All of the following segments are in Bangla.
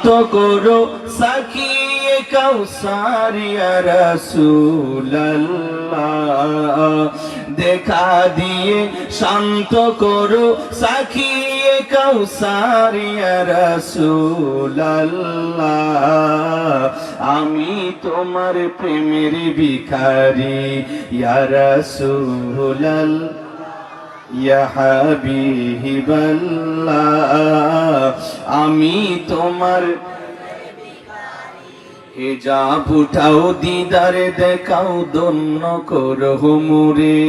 শান্ত করো সাকিয়ে কাউসার ইয়া রাসূলুল্লাহ দেখা দিয়ে শান্ত করো সাকিয়ে কাউসার ইয়া রাসূলুল্লাহ আমি তোমার প্রেমের ভিখারি ইয়া রাসূলুল্লাহ ইয়া হাবিবাল্লাহ আমি তোমার হিজাব উঠাও দিদারে দেখাও দন্য করো মোরে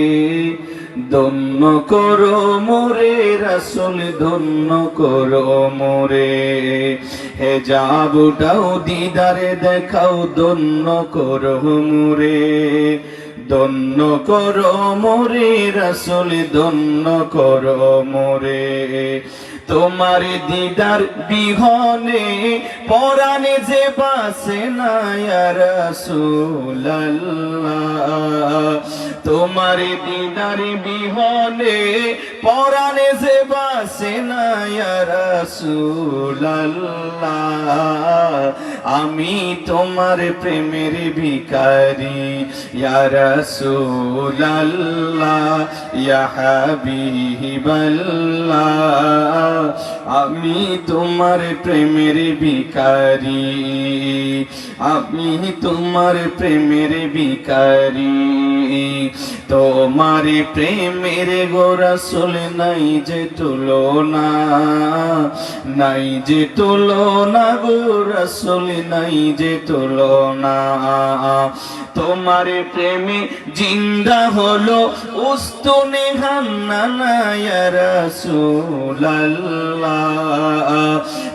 দন্য করো মোরে রাসূল দন্য করো মোরে হিজাব উঠাও দিদারে দেখাও দন্য করো মোরে দন্য করো মোরে রাসূল দন্য করো মোরে তোমার দিদার বিহনে পরাণে যে বাসে না ইয়া রাসূলুল্লাহ তোমার দিদার বিহনে পরাণে যে বাসে না ইয়া রাসূলুল্লাহ আমি তোমার প্রেমের ভিখারি ইয়া রাসূলুল্লাহ ইয়া হাবিবাল্লাহ আমি তোমার প্রেমের ভিখারি আমি তোমার প্রেমের ভিখারি তোমার প্রেমের গো রাসূল নাই যে তুলনা নাই যে তুলনা গো রাসূল নাই যে তুলনা তোমার প্রেমে জিন্দা হলো উস্তুনে হান্নানা ইয়া রাসূলুল্লাহ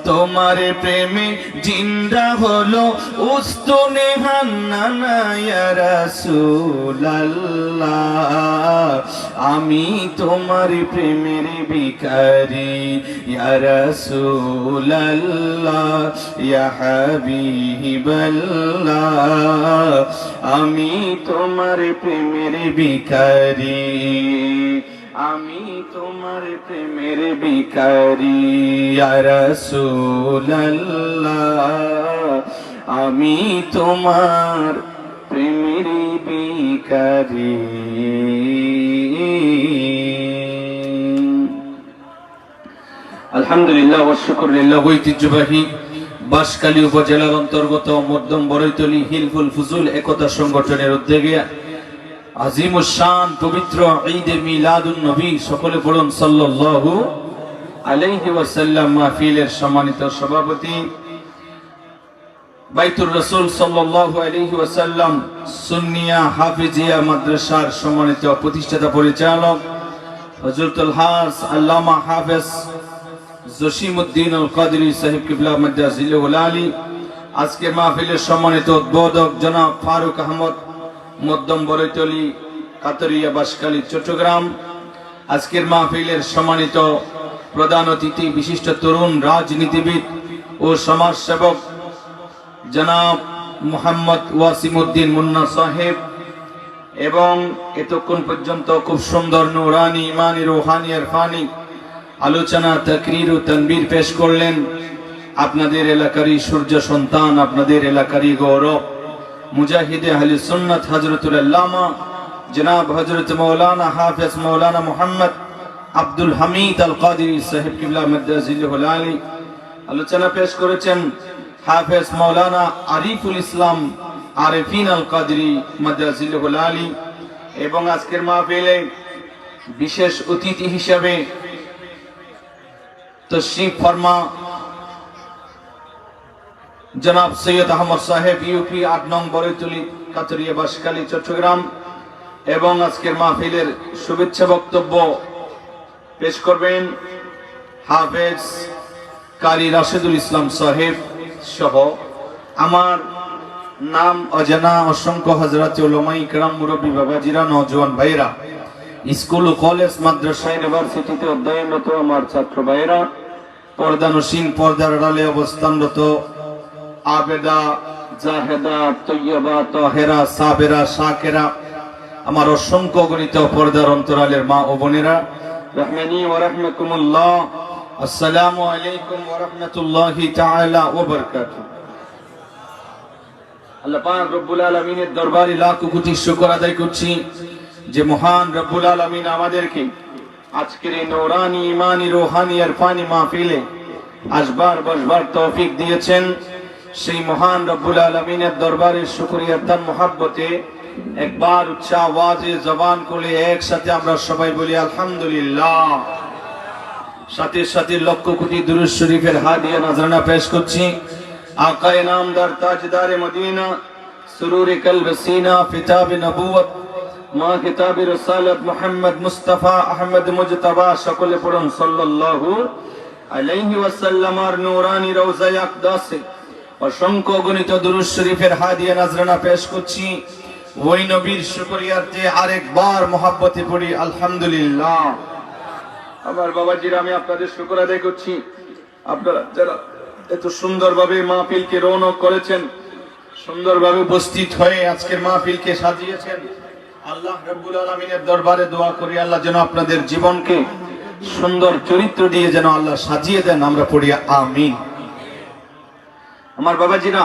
তোমার প্রেমে জিন্দা হলো উস্তুনে হান্নানা ইয়া রাসূলুল্লাহ আমি তোমার প্রেমের ভিখারি ইয়া রাসূলুল্লাহ ইয়া হাবিবাল্লাহ আমি তোমার প্রেমের ভিখারি আমি তোমার প্রেমের ভিখারি ইয়া রাসূলুল্লাহ আমি তোমার প্রেমের ভিখারি আলহামদুলিল্লাহ ওয়া শুকরুলিল্লাহ ঐতিহ্যবাহী বাঁশখালী উপজেলার অন্তর্গত মধ্যম বড়ইতলী হিলফুল ফুজুল একতা সংগঠনের উদ্যোগে আজিমুশ শান পবিত্র ঈদে মিলাদুন নবী সকলে পড়ুন সাল্লাল্লাহু আলাইহি ওয়াসাল্লাম মাহফিলের সম্মানিত সভাপতি বাইতুর রাসূল সাল্লাল্লাহু আলাইহি ওয়াসাল্লাম সুন্নিয়া হাফিজিয়া মাদ্রাসার সম্মানিত প্রতিষ্ঠাতা পরিচালক হযরতুল হাস আল্লামা হাফেজ জসিমউদ্দিন আল কাদরি সাহেব কিবলা মাদ্রাজিলুল আলী আজকের মাহফিলের সম্মানিত উদ্বোধক জনাব ফারুক আহমদ মধ্যম বড়ইতলী কাতরিয়া বাঁশখালী চট্টগ্রাম আজকের মাহফিলের সম্মানিত প্রধান অতিথি বিশিষ্ট তরুণ রাজনীতিবিদ ও সমাজসেবক জনাব মোহাম্মদ ওয়াসিমউদ্দিন মুন্না সাহেব এবং এতক্ষণ পর্যন্ত খুব সুন্দর নুরানি ইমানি রুহানি ইরফানি আলোচনা তাকরীর ও তানবীর পেশ করলেন আপনাদের এলাকারই সূর্য সন্তান আপনাদের এলাকারই গৌরব মুজাহিদে আহলে সুন্নাত হযরতুল আল্লামা জনাব হযরত মাওলানা হাফেজ মাওলানা মুহাম্মদ আব্দুল হামিদ আল কাদরি সাহেব কিবলা মাদ্রাজিলুল আলী আলোচনা পেশ করেছেন হাফেজ মাওলানা আরিফুল ইসলাম আরিফিন আল কাদরি মাদ্রাজিলুল আলী এবং আজকের মাহফিলে বিশেষ অতিথি হিসেবে তশরিফ ফরমা জনাব সৈয়দ আহমদ সাহেব ইউপি ৮ নং বড়ইতলী কাতরিয়া বাঁশখালী চট্টগ্রাম এবং আজকের মাহফিলের শুভেচ্ছা বক্তব্য পেশ করবেন হাফেজ কারি রাশেদুল ইসলাম সাহেব সহ আমার নাম অজানা অসংখ্য হযরত উলামা ইকরাম মুরব্বী বাবাজিরা নওজোয়ান ভাইরা স্কুল ও কলেজ মাদ্রাসা ইউনিভার্সিটিতে অধ্যয়নরত আমার ছাত্র ভাইরা পর্দানসীন পর্দার আড়ালে অবস্থানরত আবেদা জাহেদা তৈয়বা তাহেরা সাবেরা শাকেরা আমার অসংখ্য গণিত পর্দার অন্তরালের মা ও বোনেরা রহমানি ওয়া রাহমাকুমুল্লাহ আসসালামু আলাইকুম ওয়া রাহমাতুল্লাহি তাআলা ওয়া বারাকাতুহু। আল্লাহ পাক রব্বুল আলামিনের দরবারে লাখ কোটি শুকর আদায় করছি যে মহান রব্বুল আলামিন আমাদেরকে আজকের এই নূরানি ঈমানি রূহানি ইরফানি মাহফিলে আসবার বসবার তৌফিক দিয়েছেন। সেই মহান রব্বুল আলামিনের দরবারে শুকরিয়া তার মহব্বতে একবার উচ্চ আওয়াজে জবান খুলে একসাথে আমরা সবাই বলি আলহামদুলিল্লাহ। সাথে সাথে লক্ষ কোটি দুরূদ শরীফের হাদিয়া নজরানা পেশ করছি আকায়ে নামদার তাজদারে মদিনা সুরুরে কলব সিনা ফিতাব নবুয়ত মা কিতাব রাসালাত মুহাম্মদ মুস্তাফা আহমদ মুজতবা সকলে পড়ুন সাল্লাল্লাহু আলাইহি ওয়াসাল্লাম। আর নূরানি রওজায়ে আকদাসে অসংখ্য গণিত দুরূদ শরীফের হাদিয়া নজরানা পেশ করছি ওই নবীর শুকরিয়াতে আরেকবার মহব্বতে পড়ি আলহামদুলিল্লাহ। আমার বাবাজিরা, আমি আপনাদের শুকর আদায় করছি আপনারা যারা এত সুন্দরভাবে মাহফিলকে রৌনক করেছেন, সুন্দরভাবে উপস্থিত হয়ে আজকের মাহফিলকে সাজিয়েছেন। আল্লাহ রাব্বুল আলামিনের দরবারে দোয়া করি আল্লাহ যেন আপনাদের জীবনকে সুন্দর চরিত্র দিয়ে যেন আল্লাহ সাজিয়ে দেন, আমরা পড়ি আমিন। আমার বাবাজিরা,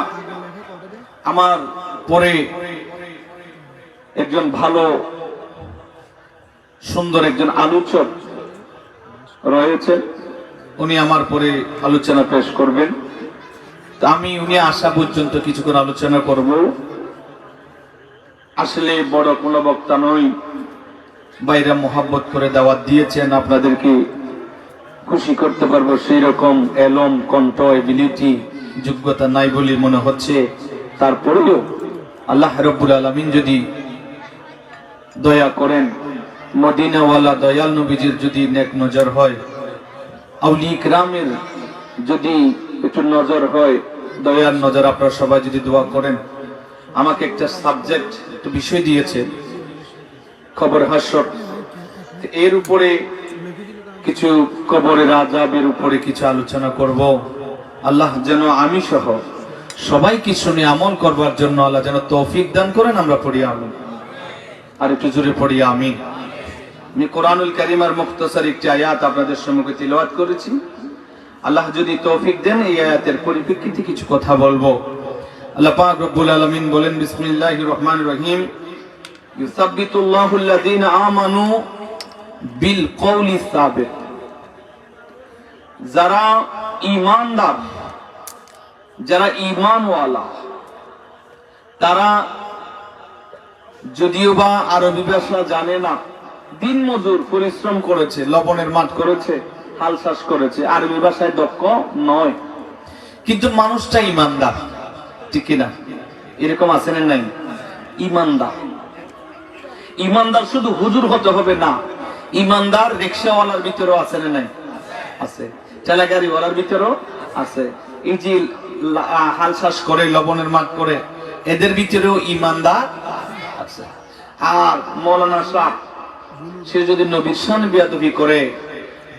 আমার পরে একজন ভালো সুন্দর একজন আলোচক রয়েছে, উনি আমার পরে আলোচনা পেশ করবেন। আমি উনি আসা পর্যন্ত কিছুক্ষণ আলোচনা করব। আসলে বড় কোনো বক্তা নই, বাইরে মোহাব্বত করে দাওয়াত দিয়েছেন, আপনাদেরকে খুশি করতে পারবো সেই রকম এলম কণ্ঠ এবিলিটি যোগ্যতা নাই বলে মনে হচ্ছে। তারপরেও আল্লাহ রাব্বুল আলামিন যদি দয়া করেন, মদিনাওয়ালা দয়াল নবীজির যদি নেক নজর হয়, আউলিয়া কিরামের যদি একটু নজর হয়, দয়ার নজর, আপনারা সবাই যদি দোয়া করেন। আমাকে একটা সাবজেক্ট একটু বিষয় দিয়েছে কবর হাসর, এর উপরে কিছু কবরের আযাবের উপরে কিছু আলোচনা করব। আল্লাহ যেন আমি সহ সবাইকে শুনে আমল করবার জন্য আল্লাহ যেন তৌফিক দান করেন, আমরা পড়ি আমিন। আর একটু জোরে পড়ি আমিন। আমি কোরআনুল কারীমের মুখতাসার একটি আয়াত আপনাদের সম্মুখে তিলাওয়াত করেছি। আল্লাহ যদি তৌফিক দেন এই আয়াতের পরিপ্রেক্ষিতে কিছু কথা বলবো। আল্লাহ পাক রব্বুল আলামিন বলেন, বিসমিল্লাহির রহমানির রহিম, ইউসাব্বিতুল্লাহুল্লাযীনা আমানু বিল কওলি সাবিত। যারা ঈমানদার, যারা ঈমানওয়ালা, তারা যদিও বা আরবি ভাষা জানে না, দিন মজুর পরিশ্রম করেছে, লবণের মাঠ করেছে, হাল চাষ করেছে, আরবি ভাষায় দক্ষ নয়, কিন্তু মানুষটা ইমানদার, ঠিক না? এরকম আছে না নাই? ইমানদার, ইমানদার শুধু হুজুর হতে হবে না, ইমানদার রিকশাওয়ালার ভিতরেও আছে না নাই? আছে। ঠেলা গাড়িওয়ালার ভিতরেও আছে। এই যে হাল চাষ করে, লবণের মাঠ করে, এদের ভিতরেও ইমানদার আছে। আর মৌলানা সাহেব, সে যদি নবীর শানে বেয়াদবি করে,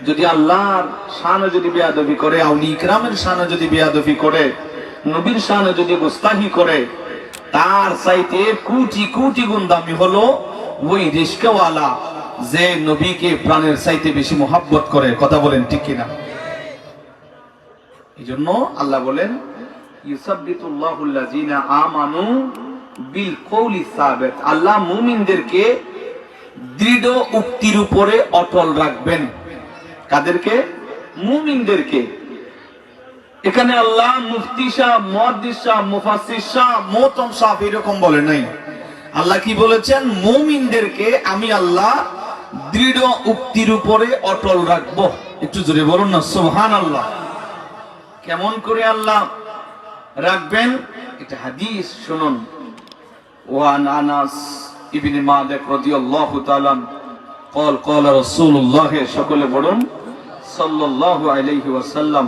যদি আল্লাহর শানে যদি বেয়াদবি করে, আউলিয়া কিরামের শানে যদি বেয়াদবি করে, নবীর শানে যদি গুস্তাহি করে, তার চাইতে কোটি কোটি গুণ দামি হলো ওই রিস্কাওয়ালা যে নবীকে প্রাণের চাইতে বেশি মোহাব্বত করে। কথা বলেন ঠিক কিনা? এই জন্য আল্লাহ বলেন, ইউসাব্বিতুল্লাহুল্লাযীনা আমানু বিল কওলি সাবিত। আল্লাহ মুমিনদেরকে দৃঢ় উক্তির উপরে অটল রাখবেন। কাদেরকে? মুমিনদেরকে। এখানে আল্লাহ মুফতি সাহেব, মুহাদ্দিস সাহেব, মুফাসসির সাহেব, মুহতাম সাহেব এরকম বলে নাই। আল্লাহ কি বলেছেন? মুমিনদেরকে আমি আল্লাহ দৃঢ় উক্তির উপরে অটল রাখবো। একটু জোরে বলুন না সুবহানাল্লাহ। কেমন করে আল্লাহ রাখবেন? এটা হাদিস শুনুন। ওয়ান আনাস ইবনে মালিক রাদিয়াল্লাহু তাআলা قال قال رسول الله সকলে বলুন সাল্লাল্লাহু আলাইহি ওয়াসাল্লাম,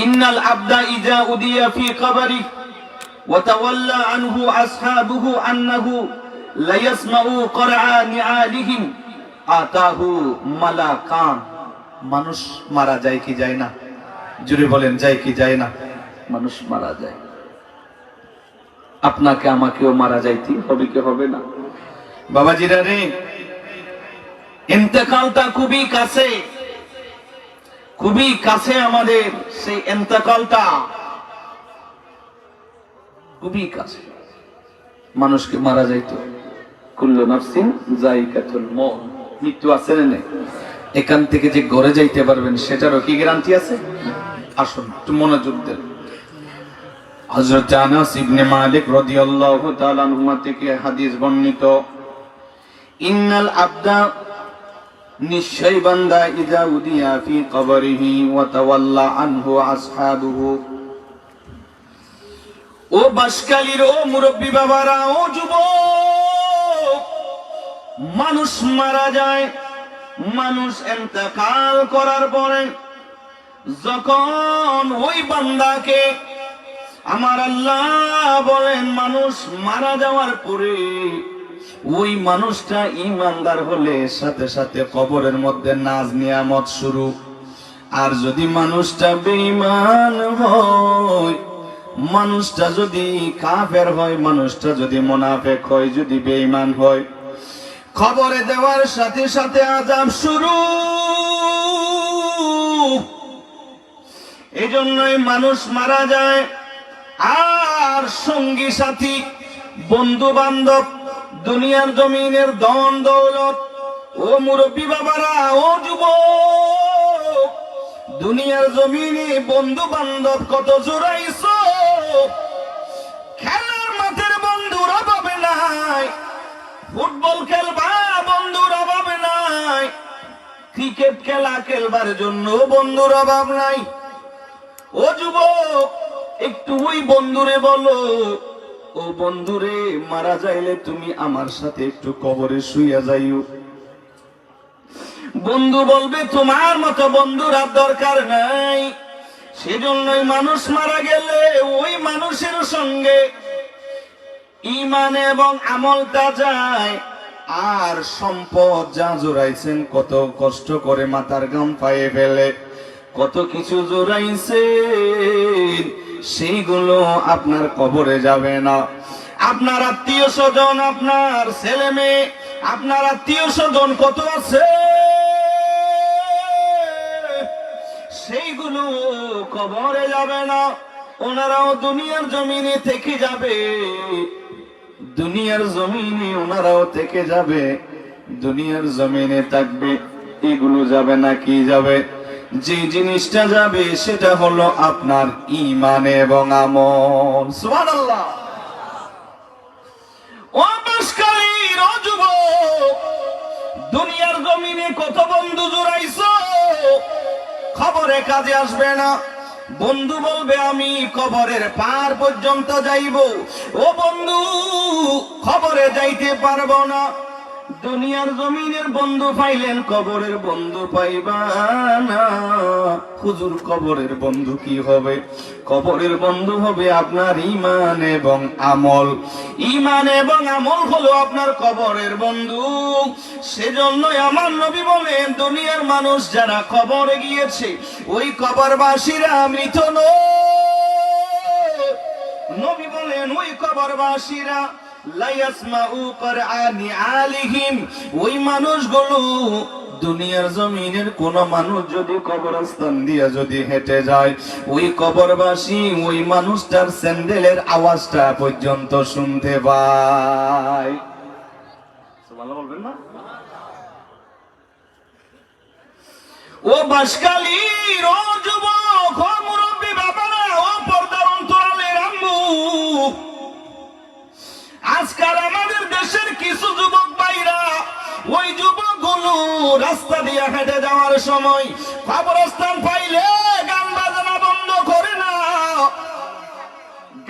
ইন্নাল আবদা ইযা উদিয়া ফি কবরি ওয়া তাওয়াল্লা আনহু আসহাবুহু আন্নাহু লা ইয়াসমাউ করআ নিআলিহিম আতাহু মালাকান। মানুষ মারা যায় কি যায় না? জোরে বলেন, যায় কি যায় না? মানুষ মারা যায়। আপনাকে আমাকেও মারা যাইতে হবে কি হবে না? বাবাজিরা রে, ইন্তেকালটা খুবই কাছে। খুবই কাছে আমাদের সেই ইন্তেকালটা, খুবই কাছে। মানুষকে মারা যাইতো, কুল্লু নাফসিন যায়িকাতুল মউত, মৃত্যু আছে না নেই? এখান থেকে যে ঘরে যাইতে পারবেন সেটারও কি গ্যারান্টি আছে? আসুন একটু মনোযোগ দেন। হযরত আনাস ইবনে মালিক রাদিয়াল্লাহু তাআলা আনহু থেকে হাদিস বর্ণিত, ইন্নাল আবদা, নিশ্চয় বান্দা, ইযা উদিয়া ফি কবরিহি ওয়া তাওয়াল্লা আনহু আসহাবুহু, ও বাসকালীর, ও মুরব্বী বাবারা, ও যুবক, মানুষ মারা যায়, মানুষ ইন্তেকাল করার পরে যখন ওই বান্দাকে আমার আল্লাহ বলেন, মানুষ মারা যাওয়ার পরে ওই মানুষটা ঈমানদার হলে সাথে সাথে কবরের মধ্যে নাজ নিয়ামত শুরু। আর যদি মানুষটা বেঈমান হয়, মানুষটা যদি কাফের হয়, মানুষটা যদি মুনাফিক হয়, যদি বেঈমান হয়, খবরে দেওয়ার সাথে সাথে আযাব শুরু। এই জন্যই মানুষ মারা যায়। আর সঙ্গী সাথী, বন্ধু বান্ধব, দুনিয়ার জমিনের ধন দৌলত, ও মুরব্বী বাবারা, ও যুবক, দুনিয়ার জমিনে বন্ধু বান্ধব কত জোড়াইছো। খেলার মাঠের বন্ধুর অভাবে নাই, ফুটবল খেলবা বন্ধুর অভাবে নাই, ক্রিকেট খেলা খেলবার জন্য বন্ধুর অভাব নাই। ও যুবক, একটু ওই বন্ধুরে বলো, ও বন্ধুরে, মারা যাইলে তুমি আমার সাথে একটু কবরে শুইয়া যাইও। বন্ধু বলবে তোমার মতো বন্ধুর আর দরকার নাই। সেজন্যই মানুষ মারা গেলে ওই মানুষের সঙ্গে ঈমান এবং আমলটা যায়। আর সম্পদ যা জোড়াইছেন, কত কষ্ট করে মাথার ঘাম পায়ে ফেলে কত কিছু জোড়াইছেন, সেইগুলো আপনার কবরে যাবে না। আপনার আত্মীয় স্বজন, আপনার ছেলে মেয়ে, আপনার আত্মীয় স্বজন কত আছে, সেইগুলো কবরে যাবে না। ওনারাও দুনিয়ার জমিনে থেকে যাবে, দুনিয়ার জমিনে ওনারাও থেকে যাবে, দুনিয়ার জমিনে থাকবে। এগুলো যাবে না, কি যাবে? যে জিনিসটা যাবে সেটা হলো আপনার ঈমান এবং আমল। সুবহানাল্লাহ। ও বাসকালীর, ও যুবক, দুনিয়ার জমিনে কত বন্ধু জোড়াইছো, খবরে কাজে আসবে না। বন্ধু বলবে আমি কবরের পার পর্যন্ত যাইব, ও বন্ধু খবরে যাইতে পারবো না। দুনিয়ার জমিনের বন্ধু পাইলেন, কবরের বন্ধু পাইবা না। হুজুর, কবরের বন্ধু কি হবে? কবরের বন্ধু হবে আপনার ঈমান এবং আমল। ঈমান এবং আমল হলো আপনার কবরের বন্ধু। সেজন্যই আমার নবী বলেন, দুনিয়ার মানুষ যারা কবরে গিয়েছে, ওই কবরবাসীরা মৃত নয়। নবী বলেন, ওই কবরবাসীরা লা ইয়াসমাউ কুরআনি আলিহিম, ওই মানুষগুলো, দুনিয়ার জমিনের কোন মানুষ যদি কবরস্থান দিয়া যদি হেঁটে যায়, ওই কবরবাসী ওই মানুষটার স্যান্ডেলের আওয়াজটা পর্যন্ত শুনতে পায়। সুবহানাল্লাহ বলবেন না? ও বাসকালীর, ও যুবক, ও মুরব্বী বাবারা, ও পর্দার অন্তরালের আম্মু, আজকাল আমাদের দেশের কিছু যুবক ভাইরা, ওই যুবকগুলো রাস্তা দিয়ে হেঁটে যাওয়ার সময় কবরস্থান পাইলে গান বাজনা বন্ধ করে না।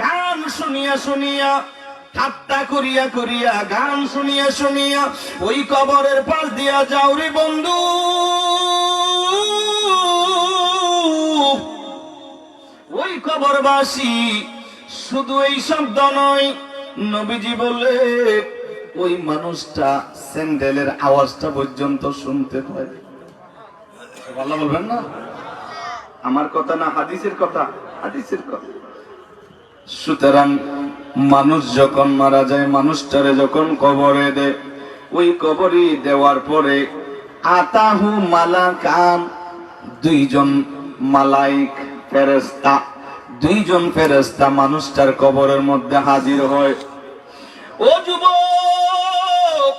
গান শুনিয়া শুনিয়া, ঠাট্টা করিয়া করিয়া, গান শুনিয়া শুনিয়া ওই কবরের পাশ দিয়া যাও রে বন্ধু। ওই কবরবাসী শুধু এই শব্দ নয়, নবীজি বলে ওই মানুষটা স্যান্ডেলের আওয়াজটা পর্যন্ত শুনতে পায়। আল্লাহ বলবেন না? আমার কথা না, হাদিসের কথা, হাদিসের কথা। সুতরাং মানুষ যখন মারা যায়, মানুষটারে যখন কবরে দেয়, ওই কবরে দেওয়ার পরে আতাহু মালাকান, দুইজন মালাইক ফেরেশতা, দুইজন ফেরেশতা মানুষটার কবরের মধ্যে হাজির হয়। ও যুবক,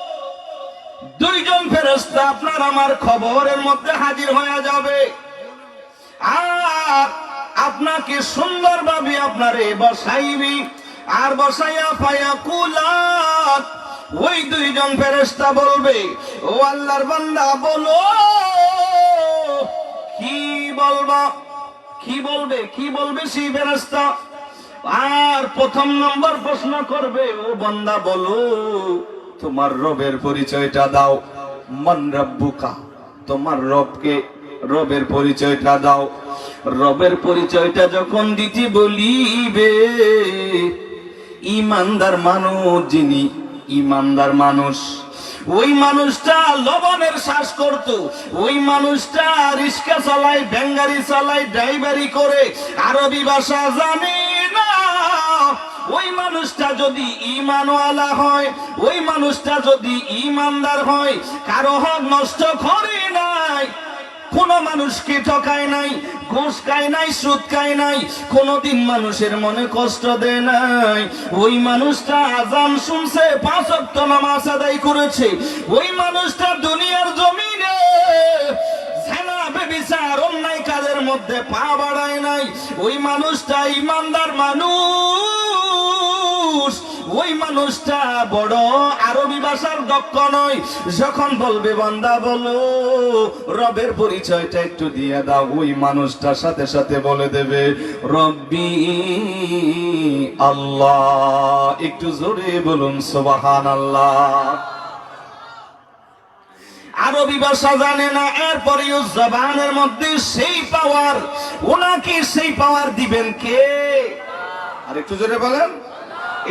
দুইজন ফেরেশতা আপনার আমার কবরের মধ্যে হাজির হয়ে যাবে, আর আপনাকে সুন্দরভাবে আপনারে বসাইবি, আর বসাইয়া ফায়াকুলাত, ওই দুইজন ফেরেশতা বলবে, ও আল্লাহর বান্দা বলো, কি বলবা? কি বলবে? কি বলবে সেই ফেরেশতা? আর প্রথম নম্বর প্রশ্ন করবে, ও বান্দা বলো তোমার রবের পরিচয়টা দাও। মান রাব্বুকা, তোমার রবকে, রবের পরিচয়টা দাও। রবের পরিচয়টা যখন দিতে বলিবে, ইমানদার মানুষ যিনি, ইমানদার মানুষ, ওই মানুষটা লবণের শ্বাস করত, ওই মানুষটা রিক্সা চালায়, ভ্যানগাড়ি চালায়, ড্রাইভারি করে, আরবি ভাষা জানে না। ওই মানুষটা যদি ঈমানওয়ালা হয়, ওই মানুষটা যদি ঈমানদার হয়, কারো হক নষ্ট করে নাই, কোন মানুষকে ঠকায় নাই, ঘুষ খায় নাই, সুদ খায় নাই, কোনদিন মানুষের মনে কষ্ট দেয় নাই, ওই মানুষটা আযান শুনছে, 5 ওয়াক্ত নামাজ আদায় করেছে, ওই মানুষটা দুনিয়ার জমিনে জিনা ব্যভিচার অন্যায় কাজের মধ্যে পা বাড়ায় নাই, ওই মানুষটা ঈমানদার মানুষ, ওই মানুষটা বড় আরবি ভাষার দক্ষ নয়। যখন বলবে বান্দা বলো রবের পরিচয়টা একটু দিয়ে দাও, ওই মানুষটার সাথে সাথে বলে দেবে রব্বি আল্লাহ। একটু জোরে বলুন সুবহানাল্লাহ। আরবি ভাষা জানে না, এরপরেও জবানের মধ্যে সেই পাওয়ার, ওনাকে সেই পাওয়ার দিবেন কে? আর একটু জোরে বলেন।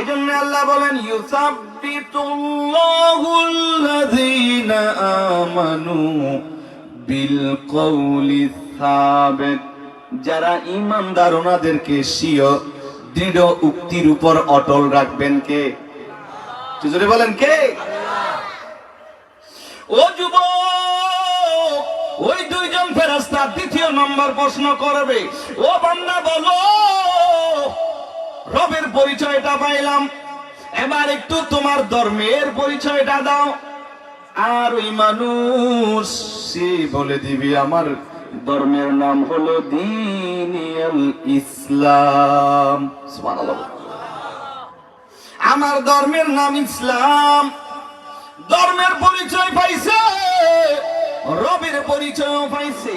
এজন্য আল্লাহ বলেন ইউসাব্বিতুল্লাহুল্লাযীনা আমানু বিল কওলি সাবিত, যারা ঈমানদার ওনাদেরকে স্বীয় দৃঢ় উক্তির উপর অটল রাখবেন কে? জোরে বলেন কে? ও যুবক, ওই দুইজন ফেরেশতা দ্বিতীয় নম্বর প্রশ্ন করবে, ও বান্দা বলো রবের পরিচয়টা পাইলাম, এবার একটু তোমার ধর্মের পরিচয়টা দাও। আর ওই মানুষ সে বলে দিবি আমার ধর্মের নাম হলো দীনুল ইসলাম। সুবহানাল্লাহ। আমার ধর্মের নাম ইসলাম। ধর্মের পরিচয় পাইছে, রবের পরিচয়ও পাইছে।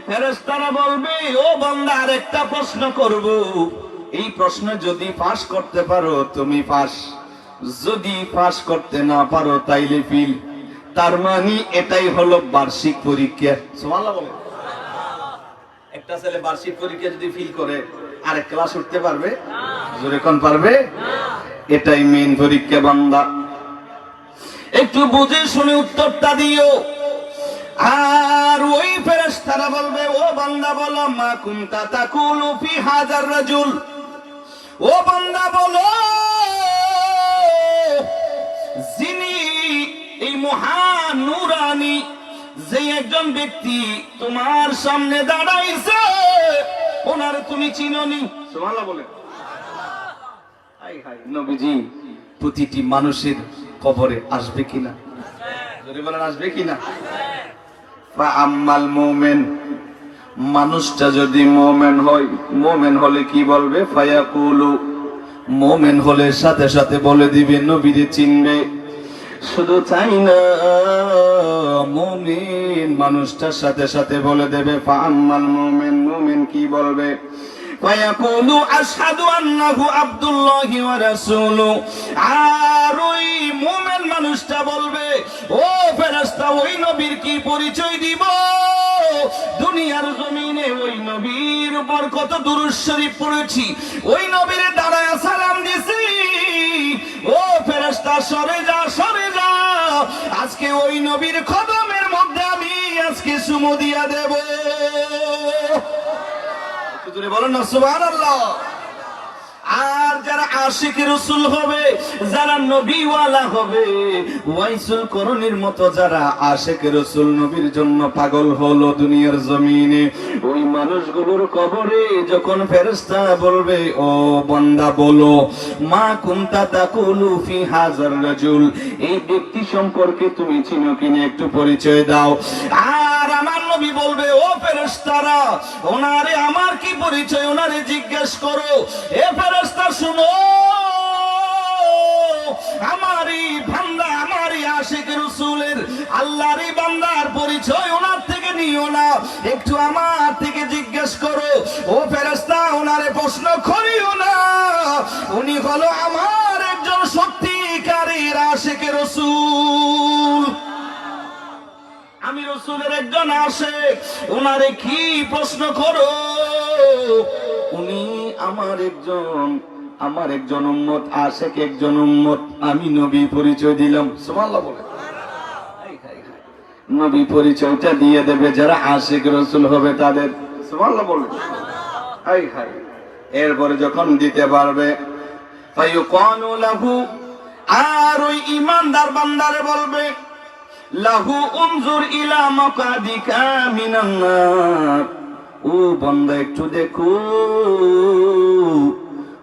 ফেরেশতারা বলবে, ও বান্দা আরেকটা প্রশ্ন করব, এই প্রশ্ন যদি পাস করতে পারো তুমি পাস, যদি পাস করতে না পারো তাইলে ফিল। তার মানে এটাই হলো বার্ষিক পরীক্ষা। সুবহানাল্লাহ বলে। একটা ছেলে বার্ষিক পরীক্ষা যদি ফিল করে আরেক ক্লাস উঠতে পারবে? জোরে কোন পারবে? এটাই মেইন পরীক্ষা বান্দা। একটু বুঝে শুনে উত্তরটা দিও। আর ওই ফেরেশতারা বলবে, ও বান্দা বলো মা কুনতা তাকুলু ফি হাযার রাজুল, ও বান্দা বলো যিনি এই মহান নূরানী, যে একজন ব্যক্তি তোমার সামনে দাঁড়াইছে ওনার তুমি চিনোনি? সুবহানাল্লাহ বলে। হাই হাই, নবীজি প্রতিটি মানুষের কবরে আসবে কিনা? যদি বলেন আসবে কিনা? ফাআম্মাল মুমিন, মানুষটা যদি মুমিন হয়, মুমিন হলে কি বলবে? ফায়াকুলু, মুমিন হলে সাথে সাথে বলে দিবে নবীরে চিনবে। শুধু তাই না, মুমিন মানুষটার সাথে সাথে বলে দেবে ফাআম্মাল মুমিন, মুমিন কি বলবে? ফায়াকুলু আশহাদু আন্নাহু আবদুল্লাহি ওয়া রাসূলু, আর ওই মুমিন মানুষটা বলবে, ও ফেরেশতা ওই নবীর কি পরিচয় দিব? দুনিয়ার জমিনে ওই নবীর উপর কত দুরূদ শরীফ পড়েছি, ওই নবীর দাঁড়ায় সালাম দিছি। ও ফেরেশতা সরে যা, সরে যা, আজকে ওই নবীর কদমের মধ্যে আমি আজকে চুমু দিয়া দেব। বলেন না সুবহানাল্লাহ। আর যারা আশিক রাসূল হবে, যারা নবীওয়ালা হবে, ওয়াইসুল করণীর মতো যারা আশিক রাসূল নবীর জন্য পাগল হলো দুনিয়ার জমিনে, ওই মানুষগুলোর কবরে যখন ফেরেশতা বলবে, ও বান্দা বলো, মা কুনতা তাকুলু ফি হাযার রাজুল, এই ব্যক্তি সম্পর্কে তুমি চিনো কিনা একটু পরিচয় দাও। আর আমার নবী বলবে, ও ফেরেশতারা, ওনারে আমার কি পরিচয়, ওনারে জিজ্ঞেস করো। এ ফেরেশতা শুনো, আমারই বান্দা, আমারই আশিক রাসূলের আল্লাহরই বান্দার পরিচয় ওনার থেকে নিও না, একটু আমার থেকে জিজ্ঞেস করো। ও ফেরেশতা, ওনারে প্রশ্ন করিও না, উনি হলো আমার একজন সত্যিকারের আশিক রাসূল। আমি রাসূলের একজন আশিক, ওনারে কি প্রশ্ন করো? উনি আমার একজন উম্মত, আশিক একজন উম্মত, আমি নবী পরিচয় দিলাম। সুবহানাল্লাহ বলে নবী পরিচয়টা দিয়ে দেবে যারা আশিক রাসূল হবে তাদের। সুবহানাল্লাহ বলে হাই হাই। এরপরে যখন দিতে পারবে, ফায়ুকানু লাহু, আর ওই ঈমানদার বান্দারে বলবে, লাহু উনজুর ইলা মাকাদিকা মিনান নার, ও বান্দা একটু দেখো,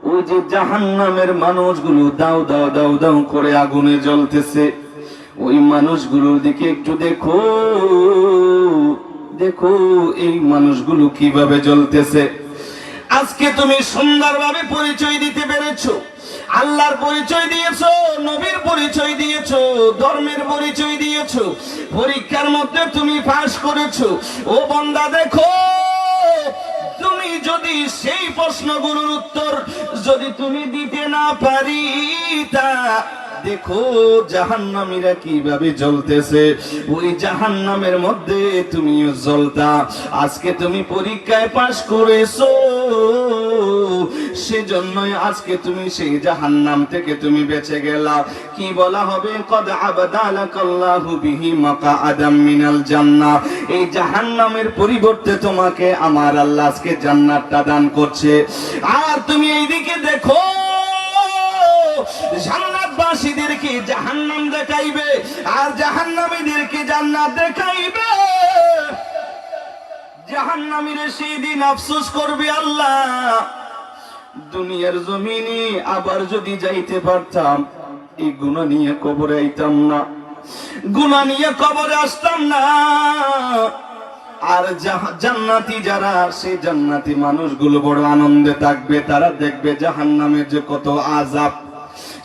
ওই যে জাহান্নামের মানুষগুলো দাও দাও দাও দাও করে আগুনে জ্বলতেছে, ওই মানুষগুলোর দিকে একটু দেখো, দেখো এই মানুষগুলো কিভাবে জ্বলতেছে। আজকে তুমি সুন্দরভাবে পরিচয় দিতে পেরেছো, আল্লাহর পরিচয় দিয়েছো, নবীর পরিচয় দিয়েছো, ধর্মের পরিচয় দিয়েছো, পরীক্ষার মধ্যে তুমি পাস করেছো। ও বান্দা দেখো, তুমি যদি সেই প্রশ্নগুলোর উত্তর যদি তুমি দিতে না পারি, তা দেখো জাহান্নামীরা কিভাবে জ্বলতেছে, ওই জাহান্নামের মধ্যে তুমিও জ্বলতা। আজকে তুমি পরীক্ষায় পাশ করেছো, সেজন্যই আজকে তুমি সেই জাহান্নাম থেকে তুমি বেঁচে গেলা। কি বলা হবে, কদ আবদালাকাল্লাহু বিহি মাকআদাম মিনাল জান্নাহ, এই জাহান্নামের পরিবর্তে তোমাকে আমার আল্লাহ আজকে জান্নাতটা দান করছে। আর তুমি এইদিকে দেখো, জান্নাতবাসীদেরকে জাহান্নাম দেখাইবে, আর জাহান্নামীদেরকে জান্নাত দেখাইবে। জাহান্নামীরা সেই দিন আফসোস করবে, আল্লাহ দুনিয়ার জমিনে আবার যদি যাইতে পারতাম, এই গুনাহ নিয়ে কবরে আইতাম না, গুনাহ নিয়ে কবরে আসতাম না। আর জান্নাতি যারা, সেই জান্নাতি মানুষগুলো বড় আনন্দে থাকবে, তারা দেখবে জাহান্নামের যে কত আযাব,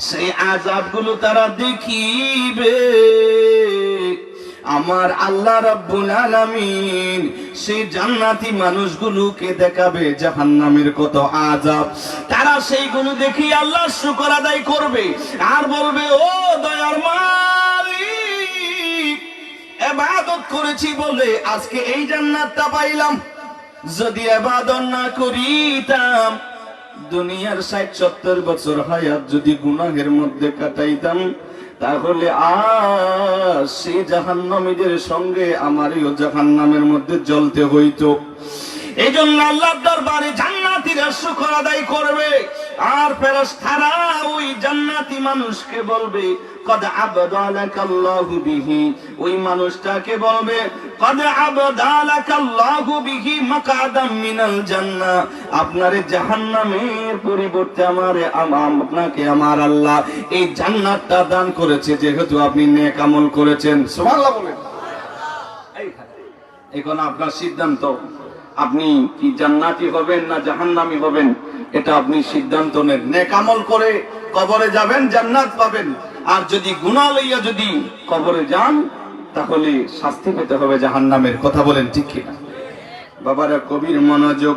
সেই আযাবগুলো তারা দেখিবে। আমার আল্লাহ রাব্বুল আলামিন সেই জান্নাতি মানুষগুলোকে দেখাবে জাহান্নামের কত আযাব। তারা সেইগুলো দেখি আল্লাহর শুকর আদায় করবে আর বলবে, ও দয়ার মালিক, ইবাদত করেছি বলে আজকে এই জান্নাতটা পাইলাম, যদি ইবাদত না করিতাম, দুনিয়ার 60-70 বছর হায়াত যদি গুনাহের মধ্যে কাটাইতাম, তাহলে আর সেই জাহান্নামীদের সঙ্গে আমারও জাহান্নামের মধ্যে জ্বলতে হইতো। এই জন্য আল্লাহর দরবারে জান্নাতীরা শুকর আদায় করবে, আর ফেরেশতারা ওই জান্নাতি মানুষকে বলবে, কদ আবদালাকাল্লাহু বিহি, ওই মানুষটাকে বলবে, কদ আবদালাকাল্লাহু বিহি মাকআদাম মিনাল জান্নাহ, আপনার জাহান্নামের পরিবর্তে আপনাকে আমার আল্লাহ এই জান্নাতটা দান করেছে, যেহেতু আপনি নেক আমল করেছেন। সুবহানাল্লাহ বলেন। এখন আপনার সিদ্ধান্ত, আপনি কি জান্নাতি হবেন না জাহান্নামী হবেন, এটা আপনি সিদ্ধান্ত নেন। নেক আমল করে কবরে যাবেন, জান্নাত পাবেন, আর যদি গুনাহ লইয়া যদি কবরে যান, তাহলে শাস্তি পেতে হবে জাহান্নামের। কথা বলেন ঠিক কিনা? বাবারা কবির মনোযোগ।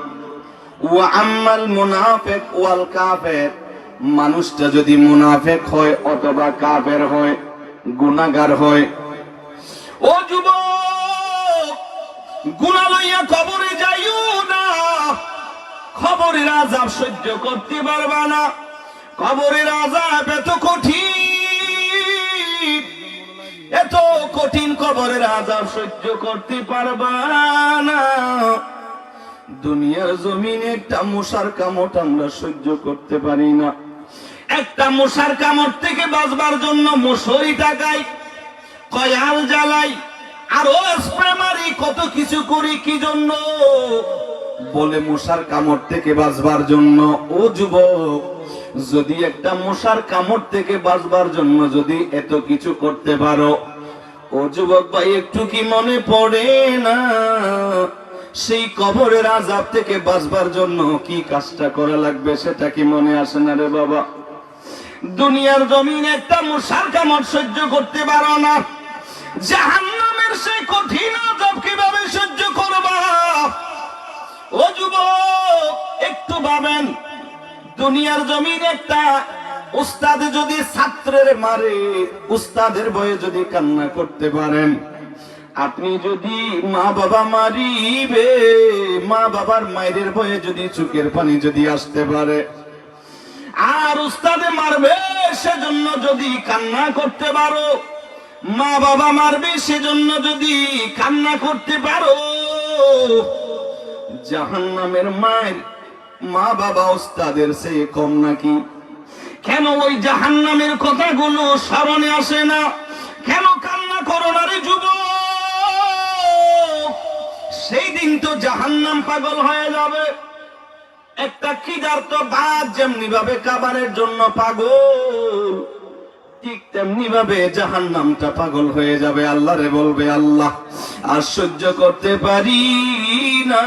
ওয়া আম্মাল মুনাফিক ওয়াল কাফির, মানুষটা যদি মুনাফিক হয় অথবা কাফের হয়, গুনাহগার হয়, ও যুবক, গুনাহ লইয়া কবরে যাইও না, কবরের আযাব সহ্য করতে পারবা না। কবরের আযাব এত কঠিন, এত কঠিন, কবরের আযাব সহ্য করতে পারবা না। দুনিয়ার জমিনে একটা মশার কামড় আমরা সহ্য করতে পারি না, একটা মশার কামড় থেকে বাঁচবার জন্য মশারি টাকাই, কয়াল জ্বালাই, আরো স্প্রে মারি, কত কিছু করি কি জন্য? বলে মশার কামড় থেকে বাঁচবার জন্য। ও যুবক, যদি একটা মশার কামড় থেকে বাঁচবার জন্য যদি এত কিছু করতে পারো, ও যুবক ভাই, একটু কি মনে পড়ে না সেই কবরের আযাব থেকে বাঁচবার জন্য কি কাজটা করা লাগবে? সেটা কি মনে আসে না রে বাবা? দুনিয়ার জমিনে একটা মশার কামড় সহ্য করতে পারো না, জাহান্নামের সেই কঠিন আযাব কিভাবে সহ্য করবা? ও যুবক, একটু ভাবেন, দুনিয়ার জমিনে একটা উস্তাদ যদি ছাত্রের মারে, উস্তাদের ভয়ে যদি কান্না করতে পারেন, আপনি যদি মা বাবা মারিবে, মা বাবার মায়ের ভয়ে যদি চোখের পানি যদি আসতে পারে, আর উস্তাদে মারবে সেজন্য যদি কান্না করতে পারো, মা বাবা মারবে সেজন্য যদি কান্না করতে পারো, জাহান্নামের মায়ের মা বাবা উস্তাদের চেয়ে কম নাকি? কেন ওই জাহান্নামের কথাগুলো স্মরণে আসে না? কেন কান্না করো না রে যুবক? সেই দিন তো জাহান্নাম পাগল হয়ে যাবে। একটা ক্ষিধার্ত বাঘ যেমনি ভাবে খাবারের জন্য পাগল, ঠিক তেমনি ভাবে জাহান্নামটা পাগল হয়ে যাবে। আল্লাহ রে বলবে, আল্লাহ আর সহ্য করতে পারি না,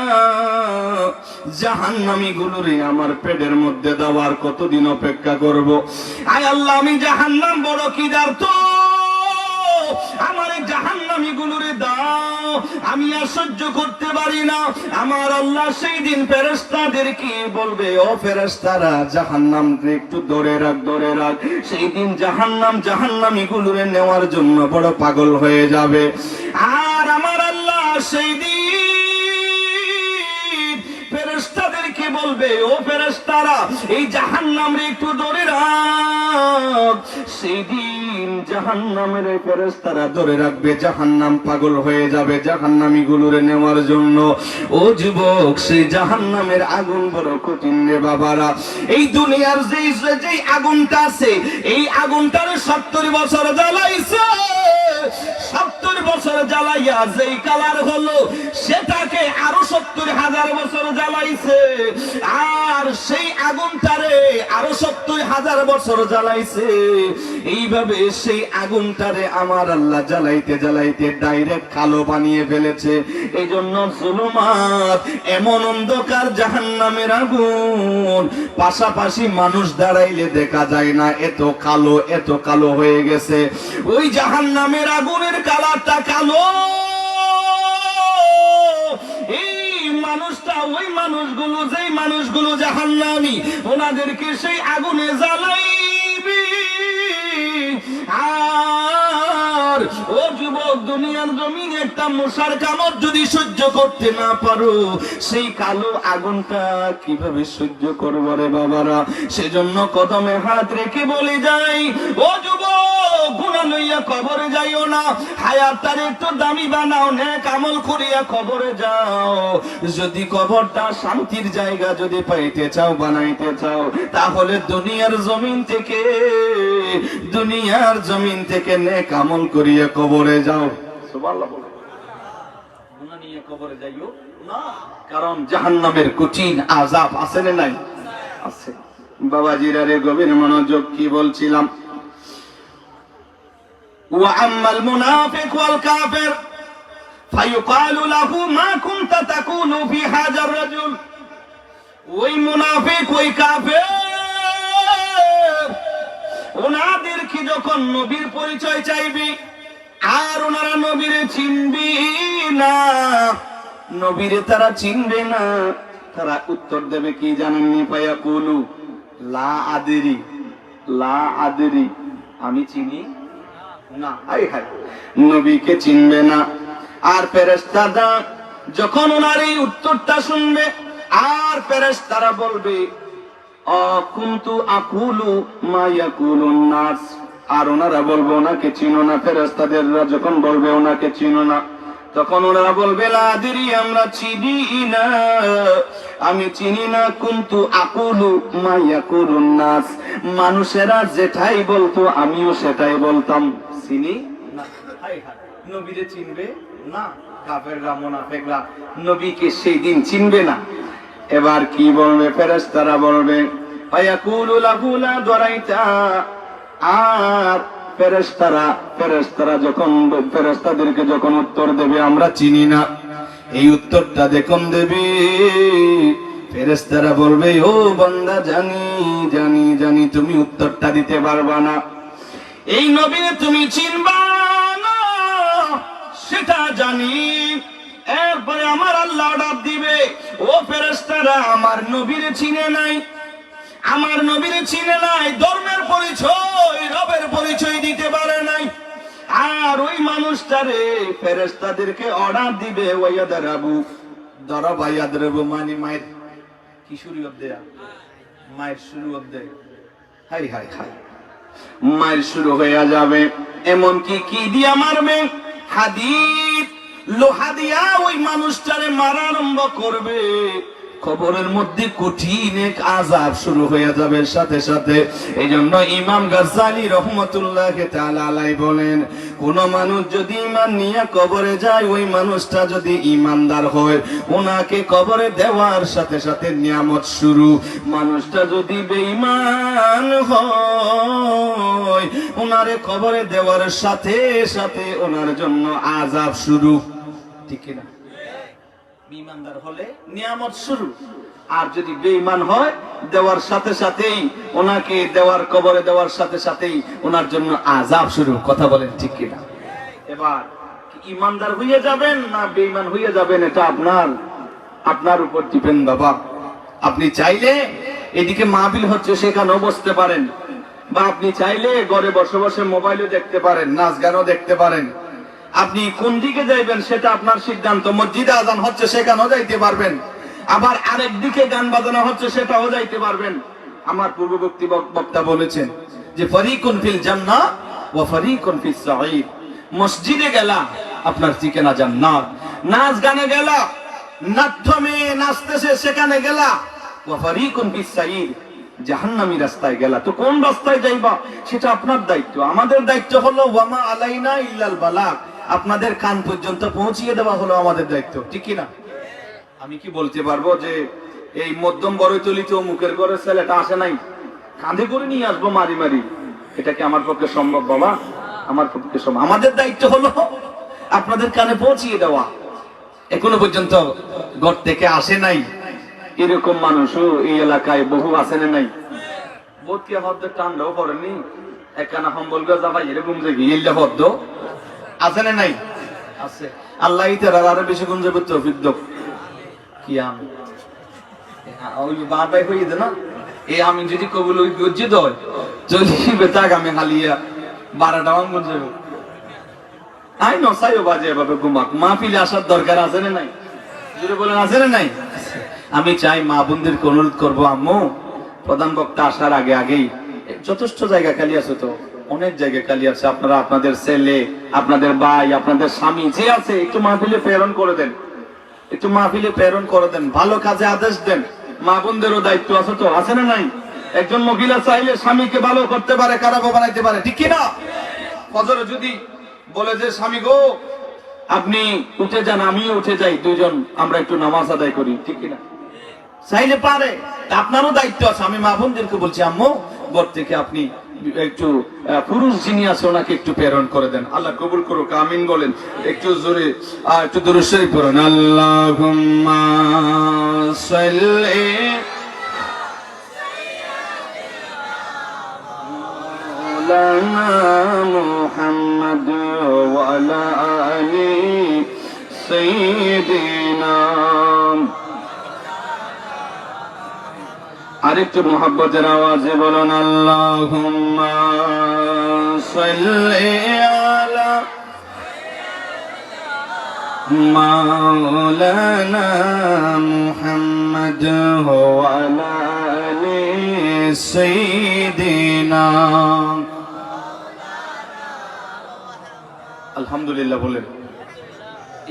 জাহান্নামী গুলোরে আমার পেটের মধ্যে দেওয়ার কতদিন অপেক্ষা করব? আয় আল্লাহ, আমি জাহান্নাম বড় ক্ষিধার্ত, আমার জাহান্নামী গুলোরে দাও, আমি আর সহ্য করতে পারি না। আমার আল্লাহ সেই দিন ফেরেশতাদেরকে বলবে, ও ফেরেশতারা, জাহান্নামকে একটু ধরে রাখ, ধরে রাখ। সেই দিন জাহান্নামী গুলোরে নেওয়ার জন্য বড় পাগল হয়ে যাবে। আর আমার আল্লাহ সেই দিন ফেরেশতাদেরকে বলবে, ও ফেরেশতারা, এই জাহান্নামরে একটু ধরে রাখ। সেই দিন জাহান্নামের ফেরেশতারা ধরে রাখবে, জাহান্নাম পাগল হয়ে যাবে জাহান্নামী গুলোরে নেওয়ার জন্য। ও যুবক, সেই জাহান্নামের আগুন বড় কঠিন রে বাবারা। এই দুনিয়ার যেই আগুনটা আছে, এই আগুনটারে 70 বছর জ্বালাইছে, 70 বছর জ্বালাইয়া যেই কালার হলো, সেটাকে আরো 70,000 বছর জ্বালাইছে। আর সেই আগুনটারে আরো 70,000 বছর জ্বালাইছে। এইভাবে সেই আগুনটারে আমার আল্লাহ জ্বালাইতে জ্বালাইতে ডাইরেক্ট কালো বানিয়ে ফেলেছে। এই জন্য জুলুমাত, এমন অন্ধকার জাহান্নামের আগুন, পাশাপাশি মানুষ দাঁড়াইলে দেখা যায় না, এত কালো হয়ে গেছে। ওই জাহান্নামের আগুনের কালারটা কালো। ওই মানুষগুলো, যেই মানুষগুলো জাহান্নামী, ওনাদেরকে সেই আগুনে জ্বালাইবি। আর ও যুবক, দুনিয়ার জমিনে একটা মশার কামড় যদি সহ্য করতে না পারো, সেই কালো আগুনটা কিভাবে সহ্য করবো রে বাবারা? সেজন্য কদমে হাত রেখে বলে যাই, ও যুবক, গুনাহ লইয়া কবরে যাইও না, হায়াতটারে একটু দামি বানাও, নেক আমল করিয়া কবরে যাও। যদি কবরটা শান্তির জায়গা যদি পাইতে চাও, বানাইতে চাও, তাহলে দুনিয়ার জমিন থেকে নেক আমল করিয়া কবরে যাও। সুবহানাল্লাহ বলো। গুনাহ নিয়ে কবরে যাইও না, কারণ জাহান্নামের কঠিন আযাব আছে না নাই? আছে। বাবাজিরা রে, গভীর মনোযোগ, কি বলছিলাম? ওয়া আম্মাল মুনাফিক ওয়াল কাফির ফায়ুকালু লাহু মা কুনতা তাকুলু ফি হাযার রাজুল। ওই মুনাফিক, ওই কাফের, ওনাদেরকে যখন নবীর পরিচয় চাইবি, আর ওনারা নবীরে চিনবি না, নবীরে তারা চিনবে না, তারা উত্তর দেবে কি জানেননি? ফায়াকুলু লা আদরি, লা আদরি, আমি চিনি না। হায় হায়, নবীকে চিনবে না। আর ফেরেশতারা যখন ওনার এই উত্তরটা শুনবে, আর ফেরেশতারা বলবে, কুনতু আকুলু মা ইয়াকুলুন নাস, আর ওনারা বলবে ওনাকে চিনো না। ফেরেশতাদেররা যখন বলবে ওনাকে চিনো না, তখন ওরা বলবে লা আদরি, আমরা চিনি না, আমি চিনি না। কুনতু আকুলু মা ইয়াকুলুন নাস, মানুষেরা যেটাই বলতো আমিও সেটাই বলতাম। চিনি না। হায় হায়, নবীরে চিনবে না কাফেররা, মুনাফিকরা নবীকে সেই দিন চিনবে না। এবার কি বলবে? ফেরেশতারা বলবে ফায়াকুলু লাহু লা দারাইতা, আর ফেরেশতাদেরকে যখন উত্তর দেবে আমরা চিনি না, এই উত্তরটা দেখুন দেবে, ফেরেশতারা বলবে ও বান্দা, জানি জানি জানি তুমি উত্তরটা দিতে পারবা না, এই নবীরে তুমি চিনবা না, সেটা জানি। এরপরে আমার আল্লাহ ডাক দিবে, ও ফেরেশতারা, আমার নবীরে চিনে নাই, আমার নবীরে চিনে নাই, ধর্মের পরিচয় রবের পরিচয় দিতে পারে নাই। আর ওই মানুষটারে ফেরেশতাদেরকে অর্ডার দিবে ওয়ায়াদারাবু, দরাবা ইয়াদরাবু, মানে মায়ের কি শুরু হবে, মায়ের শুরু হবে, হাই হাই হাই, মায়ের শুরু হয়ে যাবে। এমন কি কি দিয়া মারবে? হাদিদ, লোহা দিয়া ওই মানুষটারে মারা আরম্ভ করবে। কবরের মধ্যে কঠিন এক আযাব শুরু হয়ে যাবে সাথে সাথে। এই জন্য ইমাম গাজ্জালী রহমতুল্লাহ তাআলা আলাইহি বলেন, কোন মানুষ যদি ঈমান নিয়ে কবরে যায়, ওই মানুষটা যদি ঈমানদার হয়, ওনাকে কবরে দেওয়ার সাথে সাথে নিয়ামত শুরু। মানুষটা যদি বেঈমান হয়, ওনারে কবরে দেওয়ার সাথে সাথে ওনার জন্য আযাব শুরু। ঠিক না? ঈমানদার হলে নিয়ামত শুরু, আর যদি বেঈমান হয়, দেওয়ার সাথে সাথেই ওনাকে দেওয়ার, কবরে দেওয়ার সাথে সাথেই ওনার জন্য আযাব শুরু। কথা বলেন ঠিক কিনা? এবার ঈমানদার হয়ে যাবেন না বেঈমান হয়ে যাবেন, এটা আপনার উপর ডিপেন্ড বাবা। আপনি চাইলে এদিকে মাহফিল হচ্ছে সেখানেও বসতে পারেন, বা আপনি চাইলে ঘরে বসে বসে মোবাইলও দেখতে পারেন, নাচ গানও দেখতে পারেন। আপনি কোন দিকে যাইবেন সেটা আপনার সিদ্ধান্ত। মসজিদে আযান হচ্ছে সেখানেও যাইতে পারবেন, আবার আরেক দিকে গান বাজানো হচ্ছে সেটাও যাইতে পারবেন। আমার পূর্ববর্তী বক্তা বলেছেন যে ফারিকুন ফিল জান্নাহ ওয়া ফারিকুন ফিস সাঈর। মসজিদে গেলা আপনার ঠিকানা জান্নাত, নাচ গানে গেলা, নাট্যমে নাচতেছে সেখানে গেলা, ওয়া ফারিকুন ফিস সাঈর, জাহান্নামী রাস্তায় গেলা। তো কোন রাস্তায় যাইবা সেটা আপনার দায়িত্ব। আমাদের দায়িত্ব হলো ওয়ামা আলাইনা ইল্লাল বালাগ, আপনাদের কান পর্যন্ত পৌঁছিয়ে দেওয়া হলো আমাদের দায়িত্ব। ঠিক কি না? আমি কি বলতে পারবো যে এই মধ্যম বড়ইতলিতে মুখের ঘরের ছেলেটা আসে নাই, কাঁধে করে নিয়ে আসবো মারি মারি? এটা কি আমার পক্ষে সম্ভব বাবা? আমার পক্ষে সম্ভব। আমাদের দায়িত্ব হলো আপনাদের কানে পৌঁছিয়ে দেওয়া। এখনো পর্যন্ত ঘর থেকে আসে নাই এরকম মানুষও এই এলাকায় বহু আছে না নাই? বোধকে হদ্দ টান্ডাও করেননি, একখানা সম্বল গজা ভাই এরকম যে গিয়েল্লা হদ্দ আছে না নাই? আছে। আল্লাহ তাআলা আরো বেশি গুণ যাবে তৌফিক দাও। কি আমি ওই বার ভাই হয়ে দে না, এই আমি যদি কবুল ওই গজ্জিত হয় চলিবে তাক আমি হালিয়া 12টা গুণ যাবে। আই নসাইও বাজে এভাবে ঘুমাক। মাহফিলে আসার দরকার আছে না নাই? যদি বলেন আছে না নাই? আমি চাই মা বোনদেরকে অনুরোধ করবো, আম্মু প্রধান বক্তা আসার আগে আগেই যথেষ্ট জায়গা খালি আছে, তো অনেক জায়গা খালি আছে, আপনারা আপনাদের ছেলে, আপনাদের ভাই, আপনাদের স্বামী যে আছে একটু মাহফিলে প্রেরণ করে দেন, একটু মাহফিলে প্রেরণ করে দেন, ভালো কাজে আদেশ দেন। মা বোনদেরও দায়িত্ব আছে, তো আছে না নাই? একজন মহিলা চাইলে স্বামীকে ভালো করতে পারে, খারাপও বানাইতে পারে। ঠিক কিনা? ফজরে যদি বলে যে স্বামী গো আপনি উঠে যান, আমিও উঠে যাই, দুইজন আমরা একটু নামাজ আদায় করি, ঠিক কিনা? চাইলে পারে। আপনারও দায়িত্ব আছে। আমি মা বোনদেরকে বলছি, আম্মু ঘর থেকে আপনি একটু পুরুষ যিনি আছে ওনাকে একটু প্রেরণ করে দেন। আল্লাহ কবুল করুক, আমিন বলেন। একটু জোরে একটু দুরূদ শরীফ পড়ুন। আল্লাহুম্মা সাল্লি আলা মুহাম্মাদ ওয়া আলা আলি সাইয়্যিদিনা। আরেকটু মোহাব্বতের আওয়াজে বলুন আল্লাহুম্মা সাল্লি আলা মাওলানা মুহাম্মাদ ওয়া আলা আলি সাইয়্যিদিনা। আলহামদুলিল্লাহ বলেন।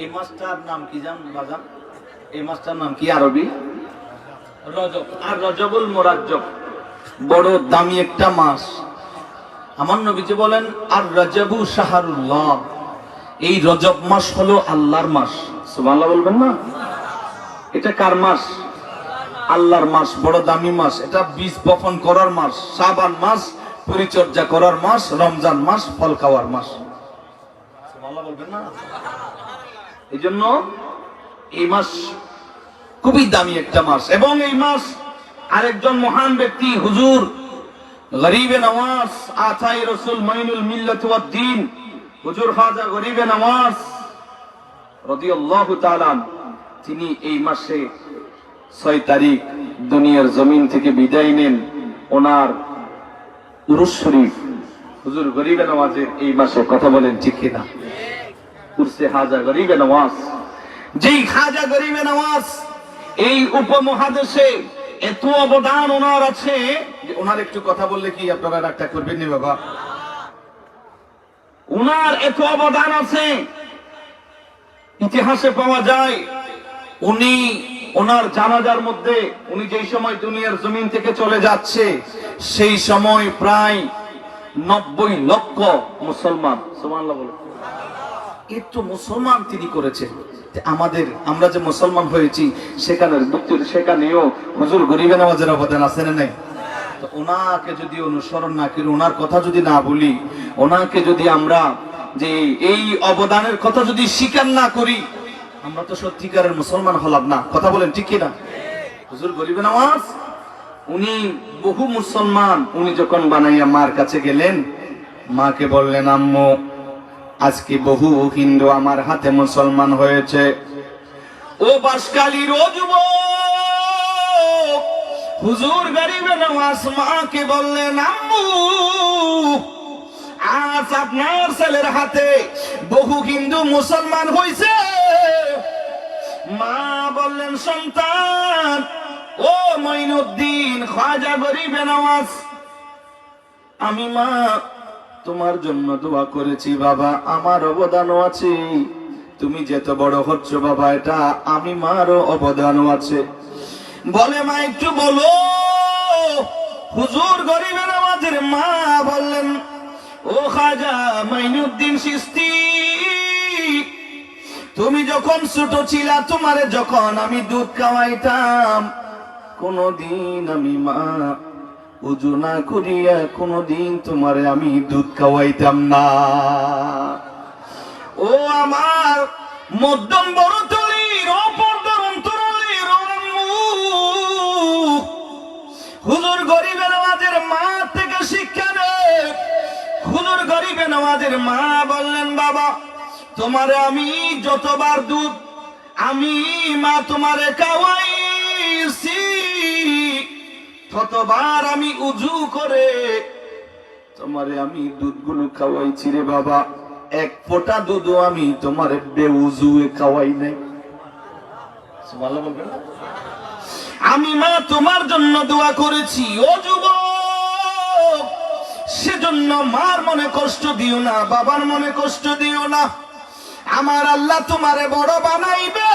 এই মাসটার নাম কি বাজান? এই মাসটার নাম কি আরবি? রজব। আর রজবুল মুরাজ্জব বড় দামি একটা মাস। আমার নবীজি বলেন আর রজবু শাহরুল্লাহ, এই রজব মাস হলো আল্লাহর মাস। সুবহানাল্লাহ বলবেন না? এটা কার মাস? আল্লাহর মাস, বড় দামি মাস। এটা বীজ বপন করার মাস, শাবান মাস পরিচর্যা করার মাস, রমজান মাস ফল খাওয়ার মাস। সুবহানাল্লাহ বলবেন না? এই জন্য এই মাস খুবই দামি একটা মাস। এবং এই মাস আরেকজন মহান ব্যক্তি হুজুর গরিবে নওয়াজ আতাই রাসূল মাইনুল মিল্লাত ওয়াদ দ্বীন হুজুর খাজা গরিবে নওয়াজ রাদিয়াল্লাহু তাআলা, তিনি এই মাসে 6 তারিখ দুনিয়ার জমিন থেকে বিদায় নেন। ওনার উরুস শরীফ হুজুর গরিবে নওয়াজের এই মাসে, কথা বলেন ঠিক কিনা? উরসে খাজা গরিবে নওয়াজ। যেই খাজা গরিবে নওয়াজ এই উপমহাদেশে এত অবদান ওনার আছে যে ওনার একটু কথা বললে কি আপনারা রাগটা করবেন না বাবা? ওনার এত অবদান আছে, ইতিহাসে পাওয়া যায়। উনি ওনার জানাজার মধ্যে, উনি যেই সময় দুনিয়ার জমিন থেকে চলে যাচ্ছে সেই সময় প্রায় 90 লক্ষ মুসলমান, সুবহানাল্লাহ বলে, একটু মুসলমান তিনি করেছেন। আমরা যে মুসলমান হয়েছি সেখানেও হুজুর গরিবে নওয়াজের অবদান আছে না নাই? তো ওনাকে যদি অনুসরণ না করি, ওনার কথা যদি না বলি, ওনাকে যদি আমরা যে এই অবদানের কথা যদি স্বীকার না করি, আমরা তো সত্যিকারের মুসলমান হলাম না। কথা বলেন ঠিক কিনা? হুজুর গরিবে নওয়াজ উনি বহু মুসলমান উনি যখন বানাইয়া মার কাছে গেলেন, মাকে বললেন আম্মু আজকে বহু হিন্দু আমার হাতে মুসলমান হয়েছে। ও বাসকালীর ও যুবক, হুজুর গরিবে নওয়াজ মাকে বললেন আম্মু আজ আপনার ছেলের হাতে বহু হিন্দু মুসলমান হয়েছে। মা বললেন সন্তান ও মঈনুদ্দিন খাজা গরিবে নওয়াজ, আমি মা তোমার জন্য দোয়া করেছি বাবা, আমার অবদানও আছে। তুমি যেত বড় হচ্ছ বাবা, এটা আমি মারও অবদানও আছে। বলে মা একটু বলো। হুজুর গরিবে নওয়াজের মা বললেন ও খাজা মঈনুদ্দিন চিশতি, তুমি যখন ছোট ছিলা তোমারে যখন আমি দুধ খাওয়াইতাম, কোনদিন আমি মা উজু না করিয়া কোনদিন তোমারে আমি দুধ খাওয়াইতাম না। ও আমার মধ্যম বড় তলির অপরদার অন্তরালের হুজুর গরিবে নওয়াজের মা থেকে শিক্ষা নেয়। হুজুর গরিবে নওয়াজের মা বললেন বাবা তোমারে আমি যতবার দুধ আমি মা তোমারে খাওয়াইছি, ততবার আমি উজু করে তোমারে আমি দুধগুলো খাওয়াইছি রে বাবা, এক ফোঁটা দুধও আমি তোমারে বেউজুয়ে খাওয়াই নাই। সুবহানাল্লাহ বলবেন না? আমি মা তোমার জন্য দোয়া করেছি ও যুবক, সেজন্য মার মনে কষ্ট দিও না, বাবার মনে কষ্ট দিও না। আমার আল্লাহ তোমারে বড় বানাইবে।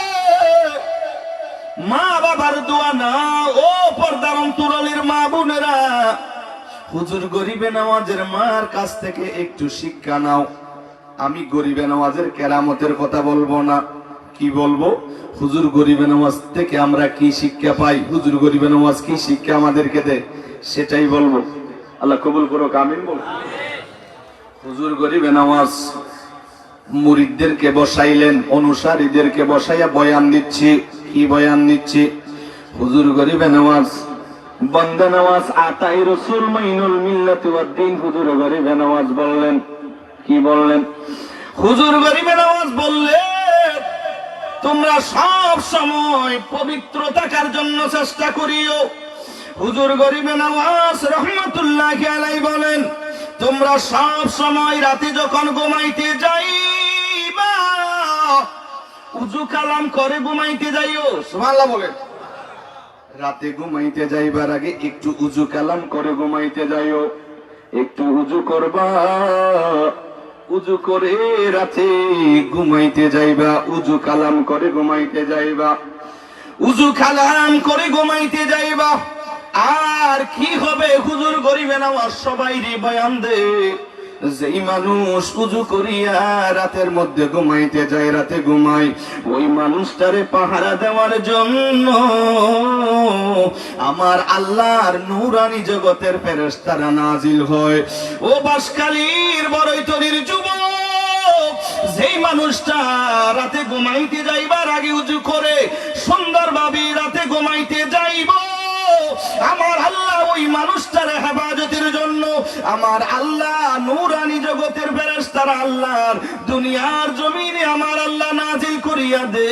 মা বাবার দোয়া না ও পর্দার অন্তরালের মা বোনেরা, হুজুর গরিবে নওয়াজের মার কাছ থেকে একটু শিক্ষা নাও। আমি গরিবে নওয়াজের কেরামতের কথা বলবো না, কি বলবো হুজুর গরিবে নওয়াজ থেকে আমরা কি শিক্ষা পাই, হুজুর গরিবে নওয়াজ কি শিক্ষা আমাদেরকে দেয় সেটাই বলবো। আল্লাহ কবুল করুক, আমিন বল। হুজুর গরিবে নওয়াজ মুরিদদেরকে বসাইলেন, অনুসারীদেরকে বসাইয়া বয়ান দিচ্ছি। কি বয়ান দিচ্ছি? হুজুর গরিবে নওয়াজ বন্দে নওয়াজ আতাই রাসূল মাইনুল মিল্লাত ওয়াদ দ্বীন হুজুর গরিবে নওয়াজ বললেন, কি বললেন? হুজুর গরিবে নওয়াজ বললেন তোমরা সব সময় পবিত্র থাকার জন্য চেষ্টা করিও। হুজুর গরিবে নওয়াজ রহমাতুল্লাহি আলাইহি বলেন তোমরা সব সময় রাতে যখন ঘুমাইতে যাইবা উযু কালাম করে ঘুমাইতে যাইও। সুবহানাল্লাহ বলেন। রাতে ঘুমাইতে যাইবার আগে একটু উযু কালাম করে ঘুমাইতে যাইও। একটু উযু করবা, উজু করে রাতে ঘুমাইতে যাইবা, উজু কালাম করে ঘুমাইতে যাইবা, উজু কালাম করে ঘুমাইতে যাইবা। আর কি হবে হুজুর গরিবে নামাজ সবাই বয়ান দে, যেই মানুষ উজু করিয়া রাতের মধ্যে ঘুমাইতে যায়, রাতে ঘুমায়, ওই মানুষটারে পাহারা দেওয়ার জন্য আমার আল্লাহর নূরানি জগতের ফেরেশতারা নাজিল হয়। ও বাঁশখালীর বড়ইতলির যুবক, যেই মানুষটা রাতে ঘুমাইতে যাইবার আগে উজু করে সুন্দরভাবে রাতে ঘুমাইতে যাইব, আমার আল্লাহ ওই মানুষটার হেফাজতের জন্য আমার আল্লাহ নূরানি জগতের ফেরেশতারা আল্লাহর দুনিয়ার জমিনে আমার আল্লাহ নাজিল করিয়া দে।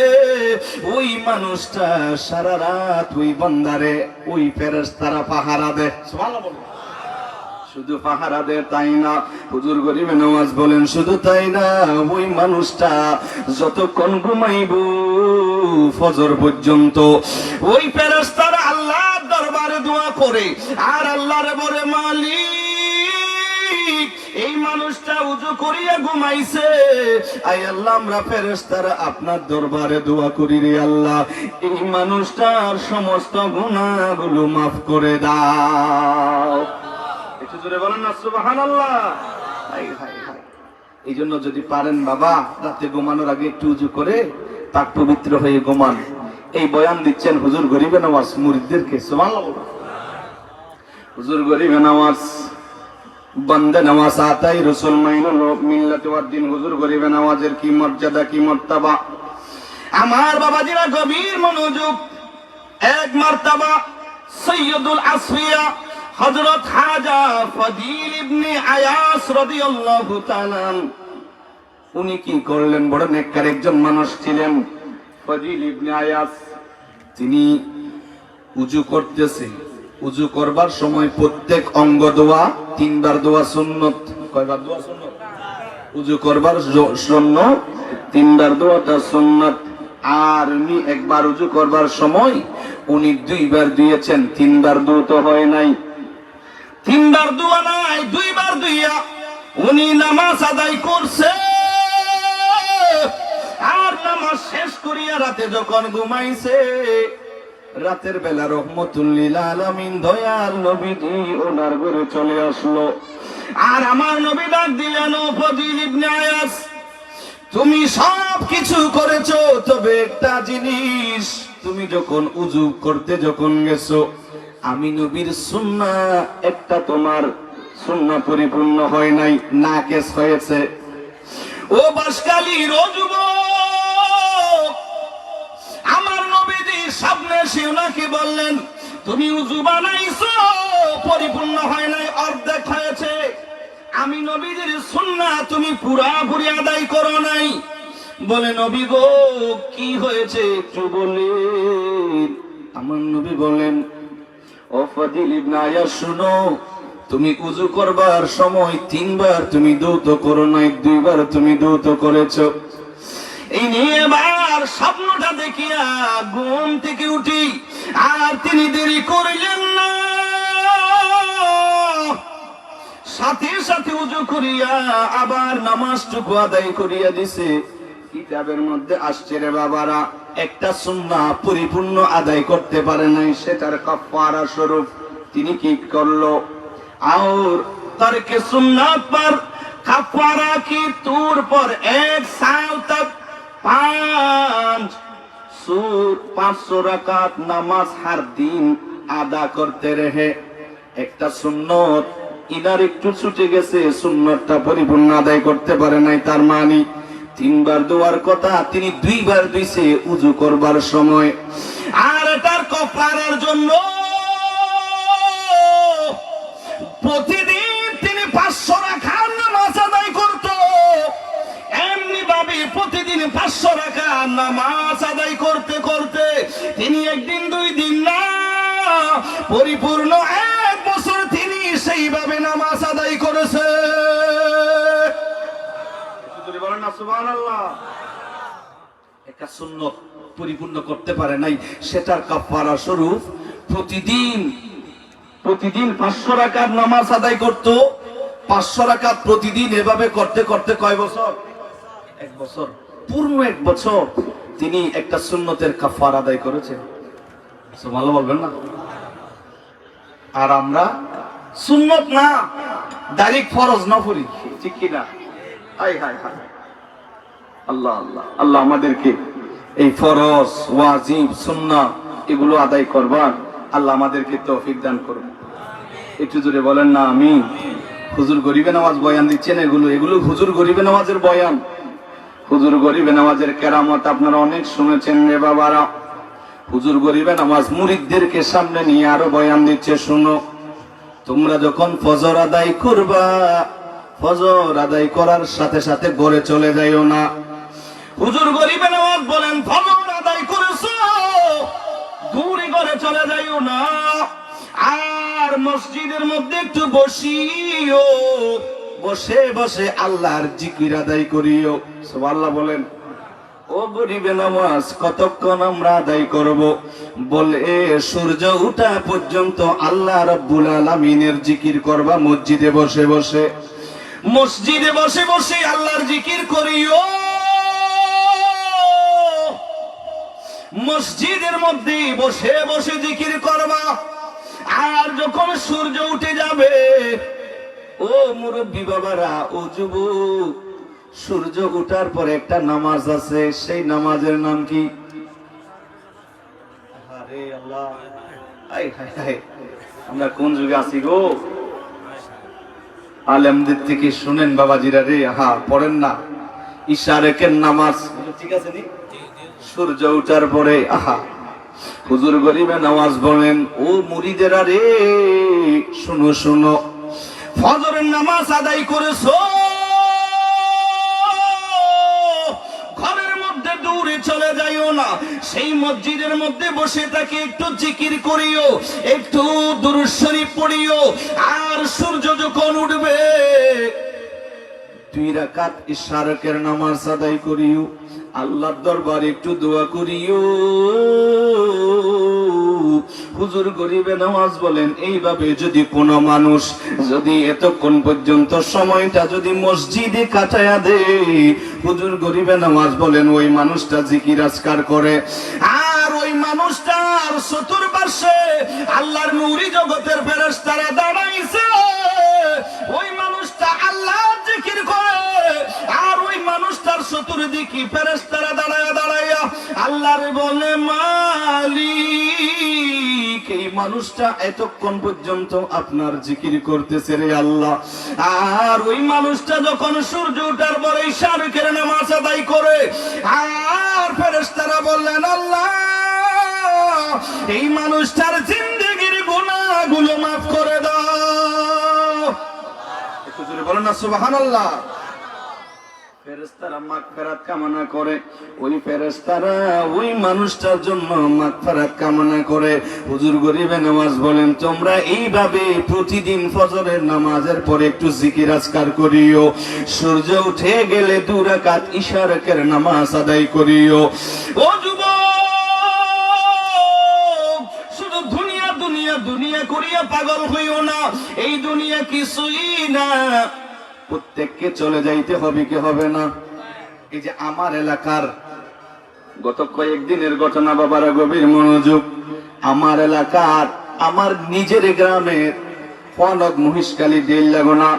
ওই মানুষটা সারা রাত ওই বান্দারে ওই ফেরেশতারা পাহারা দেয়। সুবহানাল্লাহ বলুন। শুধু পাহারা দেয় তাই না, হুজুর গরিবে নামাজ বলেন শুধু তাই না, ওই মানুষটা যতক্ষণ ঘুমাইব ফজর পর্যন্ত ওই ফেরেশতারা আল্লাহর দরবারে দোয়া করে আর আল্লাহরে বলে, মালিক এই মানুষটা উজু করিয়া ঘুমাইছে, আই আল্লাহ আমরা ফেরেশতারা আপনার দরবারে দোয়া করি রে আল্লাহ, এই মানুষটার সমস্ত গুনাহগুলো মাফ করে দাও। একটু জোরে বলেন না সুবহানাল্লাহ। হাই হাই হাই। এই জন্য যদি পারেন বাবা রাতে ঘুমানোর আগে একটু উজু করে পাক পবিত্র হয়ে ঘুমান। এই বয়ান দিচ্ছেন হুজুর গরিবে নওয়াজ মুরিদদেরকে। সুবহানাল্লাহ। হুজুর গরিবে নওয়াজ বন্দে নওয়াজ আতাই রাসূল মাইনুল হক মিল্লাত ওয়াদ দ্বীন। হুজুর গরিবে নওয়াজের কি মর্যাদা, কি মর্তবা আমার বাবাজিরা গভীর মনোযোগ। এক মর্তবা সৈয়দুল আসফিয়া হযরত খাজা ফজিল ইবনে আয়াস রাদিয়াল্লাহু তাআলা, উনি কি করলেন, বড় নেককার একজন মানুষ ছিলেন ফজিল ইবনে আয়াস। তিনি উজু করতেছে, উজু করবার সময় প্রত্যেক অঙ্গ দোয়া 3 বার দোয়া সুন্নত। কয়বার দোয়া সুন্নত? উজু করবার জন্য 3 বার দোয়াটা সুন্নত। আর উনি একবার উজু করবার সময় উনি 2 বার দিয়েছেন, 3 বার দোয়া তো হয় নাই। 3 বার দোয়া নাই, 2 বার দিয়া উনি নামাজ আদায় করছে। আর নামাজ শেষ করিয়া রাতে যখন ঘুমাইছে, রাতের বেলা রহমতুল লিল আলামিন দয়াল নবীজি ওনার ঘরে চলে আসলো। আর আমার নবী ডাক দিলেন, ও ফজিল ইবনে আয়াস, তুমি সব কিছু করেছো, তবে একটা জিনিস, তুমি যখন উজু করতে যখন গেছো, আমি নবীর সুন্নাহ একটা তোমার সুন্নাহ পরিপূর্ণ হয় নাই, নাকেস হয়েছে। ও বাঁশখালীর ও যুবক, আমার নবীজি সামনে এসে ওনাকে বললেন, তুমি উজু বানাইছো, পরিপূর্ণ হয় নাই, অর্ধেক হয়েছে। আমি নবীজির সুন্নাহ তুমি পুরাপুরি আদায় করো নাই। বলে, নবী গো কি হয়েছে একটু বলেন। আমার নবী বলেন, ও ফজিল ইবনে আয়াস শুনো, তুমি উজু করবার সময় 3 বার তুমি দৌত করো নাই, 2 বার তুমি দৌত করেছো। এই নিয়ে এবার স্বপ্নটা দেখিয়া ঘুম থেকে উঠি, আর তিনি দেরি করিলেন না, সাথে সাথে উজু করিয়া আবার নামাজটুকু আদায় করিয়া দিছে। কিতাবের মধ্যে আসছে রে বাবারা, একটা সুন্নাহ পরিপূর্ণ আদায় করতে পারে নাই, সেটার কাফারা স্বরূপ তিনি কি করলো, और तरके सुन्नत पर कफारा की तौर पर 1 साल तक 500 रकात नमाज हर दिन আদা করতে रहे। একটা সুন্নত ইনার একটু ছুটে গেছে, সুন্নতটা পরিপূর্ণ আদায় করতে পারে নাই, তার মানে 3 বার দোয়ার কথা তিনি 2 বার দিয়েছে উজু করবার সময়। আর তার কফারার জন্য প্রতিদিন তিনি 500 রাকাত নামাজ আদায় করত। এমনি ভাবে প্রতিদিন 500 রাকাত নামাজ আদায় করতে করতে তিনি একদিন 2 দিন না, পরিপূর্ণ 1 বছর তিনি সেইভাবে নামাজ আদায় করেছে। যদি বলেন না সুবহানাল্লাহ। একটা সুন্নত পরিপূর্ণ করতে পারে নাই, সেটার কাফারা স্বরূপ প্রতিদিন 500 রাকাত নামাজ আদায় করত। 500 রাকাত প্রতিদিন এভাবে করতে করতে কয় বছর? 1 বছর, পূর্ণ 1 বছর তিনি একটা সুন্নতের কাফারা আদায় করেছেন। সুবহানাল্লাহ বলবেন না? আর আমরা সুন্নত না ডাইরেক্ট ফরজ না পড়ি, ঠিক কি না? হায় হায় হায়, আল্লাহ আল্লাহ আল্লাহ আমাদেরকে এই ফরজ, ওয়াজিব, সুন্নাহ এগুলো আদায় করবার আল্লাহ আমাদেরকে তৌফিক দান করুন। একটু জোরে বলেন না আমিন। হুজুর গরিবে নামাজ বয়ান দিচ্ছেন, এগুলো হুজুর গরিবে নামাজের বয়ান। হুজুর গরিবে নামাজের কেরামত আপনারা অনেক শুনেছেন রে বাবারা। হুজুর গরিবে নামাজ মুরিদদেরকে সামনে নিয়ে আরো বয়ান দিচ্ছে, শুনো। তোমরা যখন ফজর আদায় করবা, ফজর আদায় করার সাথে সাথে ঘরে চলে যাইও না। হুজুর গরিবে নামাজ বলেন, ফজর আদায় করেছো দূরে ঘরে চলে যাইও না, আর মসজিদের মধ্যে একটু বসিও, বসে বসে আল্লাহর জিকির আদায় করিও। সুবহানাল্লাহ বলেন। ও গরিবে নামাজ কতক্ষণ আমরা আদায় করব? বলে সূর্য ওঠা পর্যন্ত আল্লাহ রাব্বুল আলামিনের জিকির করবা মসজিদে বসে বসে। মসজিদে বসে বসে আল্লাহর জিকির করিও। মসজিদের মধ্যে বসে বসে জিকির করবা। আর যখন সূর্য উঠে যাবে, ও মুরব্বী বাবারা, ও যুবক, সূর্য উঠার পরে একটা নামাজ আছে, সেই নামাজের নাম কি? আরে আল্লাহ, আয় হায় হায়, আমরা কোন যুগে আছি গো? আলেমদের থেকে শুনেন বাবাজিরা রে, পড়েন না। ইশারেকের নামাজ, ঠিক আছে নি? সূর্য উঠার পরে হুজুর গরিবে নামাজ বলেন, ও মুরিদেরা রে, শুনো শুনো, ফজরের নামাজ আদায় করেছো, ঘরের মধ্যে দূরে চলে যাইও না, সেই মসজিদের মধ্যে বসে তাকে একটু জিকির করিও, একটু দুরূদ শরীফ পড়িও। আর সূর্য যখন উঠবে 2 রাকাত ইশারাকের নামাজ আদায় করিও, আল্লাহর দরবারে একটু দোয়া করিও। হুজুর গরিবে নামাজ বলেন, এইভাবে যদি কোনো মানুষ যদি এতক্ষণ পর্যন্ত সময়টা যদি মসজিদে কাটায়া দেয়, হুজুর গরিবে নামাজ বলেন ওই মানুষটা জিকির আজকার করে, আর ওই মানুষটার চতুর্পার্শ্বে আল্লাহর নূরি জগতের ফেরেশতারা দাঁড়াইছে, ওই মানুষটা আল্লাহ জিকির করে, আর ওই মানুষটার চতুর্দিকে ফেরেশতারা দাঁড়ায়া দাঁড়ায়া আল্লাহরে বলে, মালিক, এই মানুষটা এতক্ষণ পর্যন্ত আপনার জিকির করতেছে রে আল্লাহ। আর ওই মানুষটা যখন সূর্য ওঠার পরে ইশারেকের নামাজ আদায় করে, আর ফেরেশতারা বললেন, আল্লাহ, এই মানুষটার জিন্দেগির গুনাহগুলো মাফ করে দাও। একটু জোরে বলেন না সুবহানাল্লাহ। ফেরেশতারা মাগফিরাত কামনা করে, ওই ফেরেশতারা ওই মানুষটার জন্য মাগফিরাত কামনা করে। হুজুর গরিবে নামাজ বলেন, তোমরা এইভাবে প্রতিদিন ফজরের নামাজের পরে একটু জিকির আজকার করিও, সূর্য উঠে গেলে 2 রাকাত ইশারাকের নামাজ আদায় করিও। ও যুবক, শুধু দুনিয়া দুনিয়া দুনিয়া করিয়া পাগল হইও না, এই দুনিয়া কিছুই না, প্রত্যেককে চলে যাইতে হবে কি হবে না? এই যে আমার এলাকার গত কয়েকদিনের ঘটনা বাবারা, গভীর মনোযোগ। আমার এলাকার, আমার নিজের গ্রামের ফলক মহিষকালী দেললাগোনা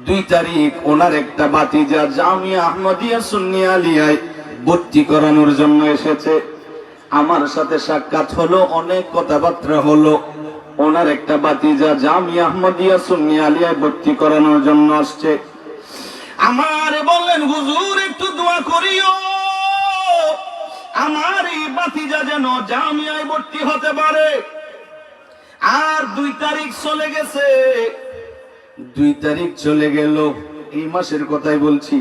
2 তারিখ ওনার একটা ভাতিজা জামিয়া আহমদিয়া সুন্নিয়া আলিয়ায় ভর্তি করানোর জন্য এসেছে। আমার সাথে সাক্ষাৎ হলো, অনেক কথাবার্তা হলো। ওনার একটা ভাতিজা জামিয়া আহমদিয়া সুন্নিয়া আলিয়ায় ভর্তি করানোর জন্য আসছে। আমার বললেন, হুজুর একটু দোয়া করিও, আমার এই ভাতিজা যেন জামিয়ায় ভর্তি হতে পারে। আর 2 তারিখ চলে গেছে, 2 তারিখ চলে গেল, এই মাসের কথাই বলছি,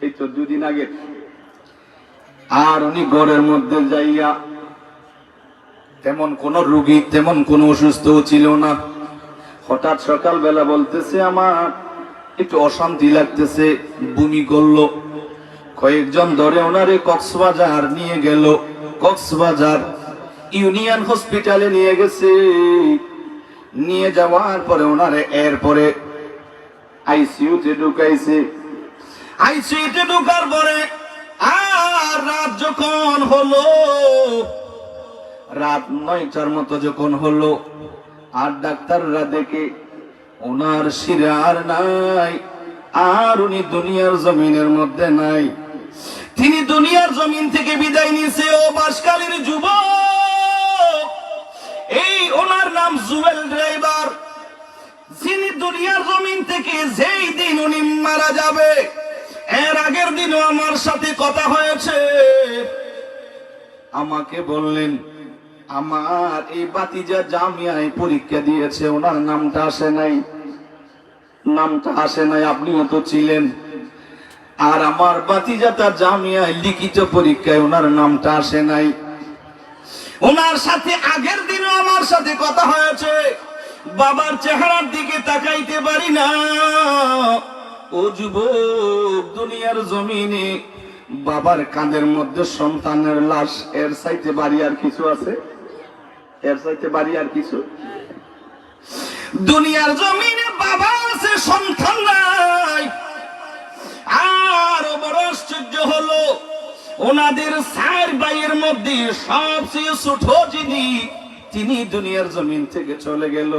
এই তো 2 দিন আগে। আর উনি ঘরের মধ্যে যাইয়া, তেমন কোন রোগী, তেমন কোন অসুস্থ ছিল না, হঠাৎ সকালবেলা বলতেছে, আমার একটু অশান্তি লাগতেছে, বমি করলো। কয়েকজন ধরে ওনারে কক্সবাজার নিয়ে গেল, কক্সবাজার ইউনিয়ন হসপিটালে নিয়ে গেছে। নিয়ে যাওয়ার পরে ওনারে এরপরে আইসিইউতে ঢুকাইছে। আইসিইউতে ঢোকার পরে আর রাত যখন হলো, রাত 9টার মতো যখন হলো, আর ডাক্তাররা দেখে ওনার শিরে আর নাই, আর উনি দুনিয়ার জমিনের মধ্যে নাই। তিনি দুনিয়ার জমিন থেকে বিদায় নিছে। ও বাসকালীর যুবক, এই ওনার নাম জুয়েল ড্রাইভার, যিনি দুনিয়ার জমিন থেকে যেই দিন উনি মারা যাবে, এর আগের দিনও আমার সাথে কথা হয়েছে। আমাকে বললেন আমার এই বাতিজা জামিয়ায় পরীক্ষা দিয়েছে, ওনার নামটা আসে নাই, নামটা আসে নাই, আপনিও তো ছিলেন। আর আমার বাতিজাটা জামিয়ায় লিখিত পরীক্ষায় ওনার নামটা আসে নাই। ওনার সাথে আগের দিনও আমার সাথে কথা হয়েছে। বাবার চেহারার দিকে তাকাইতে পারি না। ও যুবক, দুনিয়ার জমিনে বাবার কাঁধের মধ্যে সন্তানের লাশ, এর চাইতে বাড়ি আর কিছু আছে? এর চাইতে বাড়ি আর কিছু? দুনিয়ার জমিনে বাবা আছে, সন্তান নাই। আর বড় আশ্চর্য হলো, ওনাদের 4 ভাইয়ের মধ্যে সবচেয়ে ছোট যিনি, তিনি দুনিয়ার জমিন থেকে চলে গেল।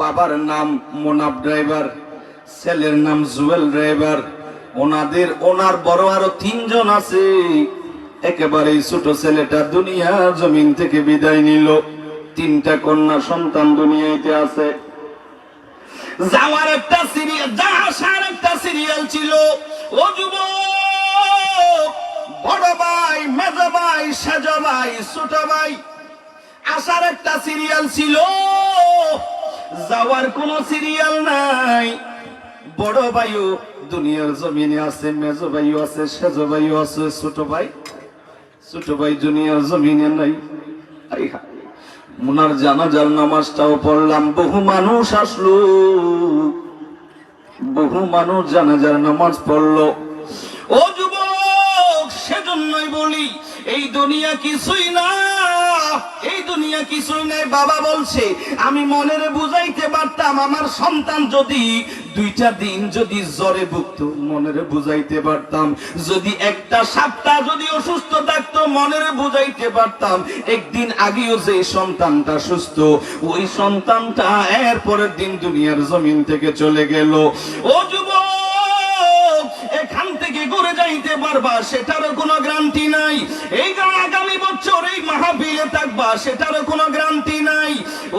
বাবার নাম মোনাব ড্রাইভার, ছেলের নাম জুয়েল ড্রাইভার। ওনার বড় আরো 3 জন আছে। একেবারে ছোট ছেলেটা দুনিয়ার জমিন থেকে বিদায় নিল। 3টা কন্যা সন্তান দুনিয়াতে আছে। যাওয়ার একটা সিরিয়াল, আসার একটা সিরিয়াল ছিল। ও যুবক, বড় ভাই, মেজ ভাই, সেজ ভাই, ছোট ভাই, আসার একটা সিরিয়াল ছিল, যাওয়ার কোনো সিরিয়াল নাই। বড় ভাইও দুনিয়ার জমিনে আছে, মেজ ভাইও আছে, সেজ ভাইও আছে, ছোট ভাই দুনিয়ার জমিনে নাই। ওনার জানাজার নামাজটাও পড়লাম। বহু মানুষ আসলো, বহু মানুষ জানাজার নামাজ পড়লো। ও যুবক, সেজন্যই বলি এই দুনিয়া কিছুই না, এই দুনিয়া কিছুই নাই। বাবা বলছে আমি মনের বুঝাইতে পারতাম, আমার সন্তান যদি 2টা দিন যদি জ্বরে ভুগতো, মনের বুঝাইতে পারতাম। যদি একটা সপ্তাহ যদি অসুস্থ থাকতো, মনের বুঝাইতে পারতাম। একদিন আগেও যে সন্তানটা সুস্থ, ওই সন্তানটা এর পরের দিন দুনিয়ার জমিন থেকে চলে গেল। ও যুবক, এখান থেকে ঘুরে যাইতে পারবা সেটারও কোনো গ্যারান্টি নাই। এই আগামী বছর এই মাহফিলে থাকবা সেটারও কোনো গ্যারান্টি নাই।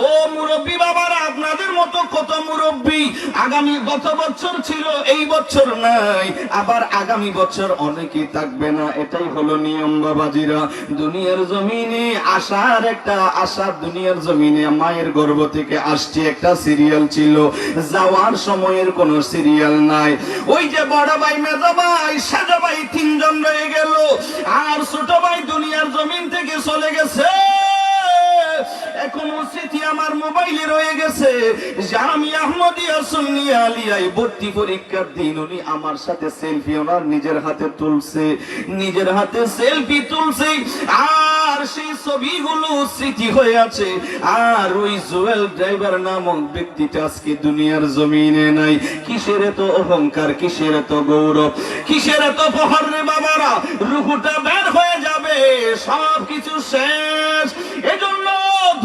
ও মুরব্বী বাবারা, আপনাদের মতো কত মুরব্বী আগামী গত বছর ছিল, এই বছর নাই, আবার আগামী বছর অনেকেই থাকবে না। এটাই হলো নিয়ম বাবাজিরা। দুনিয়ার জমিনে আসার একটা আশা, দুনিয়ার জমিনে মায়ের গর্ভ থেকে আসছে একটা সিরিয়াল ছিল, যাওয়ার সময়ের কোনো সিরিয়াল নাই। ওই যে বড় ভাই, মেজ ভাই, সেজ ভাই 3 জন রয়ে গেল, আর ছোট ভাই দুনিয়ার জমিন থেকে চলে গেছে। এখনো স্মৃতি আমার মোবাইলে রয়ে গেছে। জামিয়া আহমদিয়া সুন্নিয়া আলিয়ায় ভর্তি পরীক্ষার দিন উনি আমার সাথে সেলফি ওনার নিজের হাতে তুলছে, নিজের হাতে সেলফি তুলছে। আর সেই ছবিগুলো স্মৃতি হয়ে আছে। আর ওই জুয়েল ড্রাইভার নামক ব্যক্তিটা আজকে দুনিয়ার জমিনে নাই। কিসের এত অহংকার, কিসের এত গৌরব, কিসের এত ফখর রে বাবারা? রুহুটা বের হয়ে যাবে, সবকিছু শেষ। এজন্য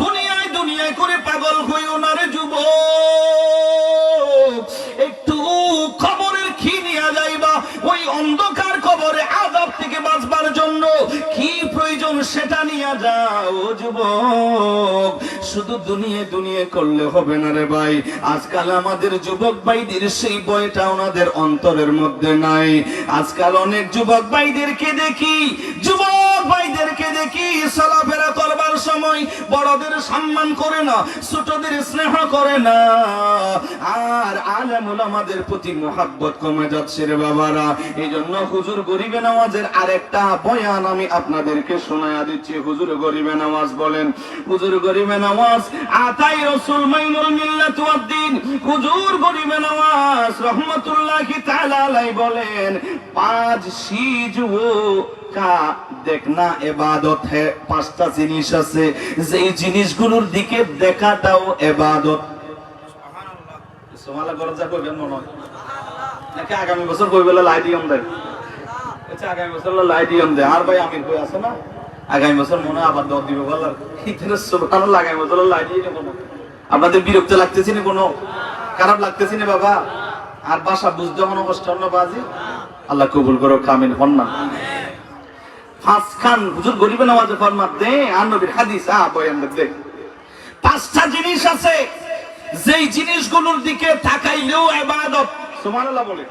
দুনিয়ায় দুনিয়ায় করে পাগল হইও না রে যুবক। একটু খবরের খি নিয়ে যাইবা, ওই অন্ধকার কবরে আযাব থেকে বাঁচবার জন্য কি প্রয়োজন সেটা নিয়ে যাও যুবক। শুধু দুনিয়ায় দুনিয়ায় করলে হবে না রে ভাই। আজকাল আমাদের যুবক ভাইদের সেই বয়টা ওনাদের অন্তরের মধ্যে নাই। আজকাল অনেক যুবক ভাইদেরকে দেখি, যুবক ভাইদেরকে দেখি চলাফেরা করবার সময় বড়দের সম্মান করে না, ছোটদের স্নেহ করে না। আর আলেম ওলামাদের প্রতি মোহাব্বত কমে যাচ্ছে রে বাবারা। এই জন্য হুজুর গরিবে নামাজের আরেকটা বয়ান আমি আপনাদেরকে শোনায়া দিচ্ছি। হুজুর গরিবে নামাজ বলেন, হুজুর গরিবে নামাজ আতাই রাসূল মাইনুল মিল্লাত ওয়াদ দ্বীন, হুজুর গরিবে নামাজ রহমাতুল্লাহি তাআলা আলাইহি বলেন 5 चीज वो का देखना इबादत है। 5টা জিনিস আছে, যেই জিনিসগুলোর দিকে দেখাটাও ইবাদত। সুবহানাল্লাহ, সোমালা ঘর যা কইবেন মনে হয় নাকি আগামী বছর কই বলে লাই দিয়ম দেয় আচ্ছা আগামী বছর লাই দিয়ম দেয় আর ভাই আমির কই আছে না আগামী বছর মনে আবার দর দিব বলার ইতনে সুবহানাল্লাহ আগামী বছর লাই দিয়ে নেব আপনাদের বিরক্ত লাগতেছে না কোনো খারাপ লাগতেছে না বাবা আর ভাষা বুঝতে হনো কষ্ট হলো বাজি আল্লাহ কবুল করো কামিন হন না পাঁচ খান হুজুর গরিবে নামাজে ফরমাত দে আর নবীর হাদিস বয়ান দে পাঁচটা জিনিস আছে যেই জিনিসগুলোর দিকে তাকাইলেও ইবাদত সুবহানাল্লাহ বলে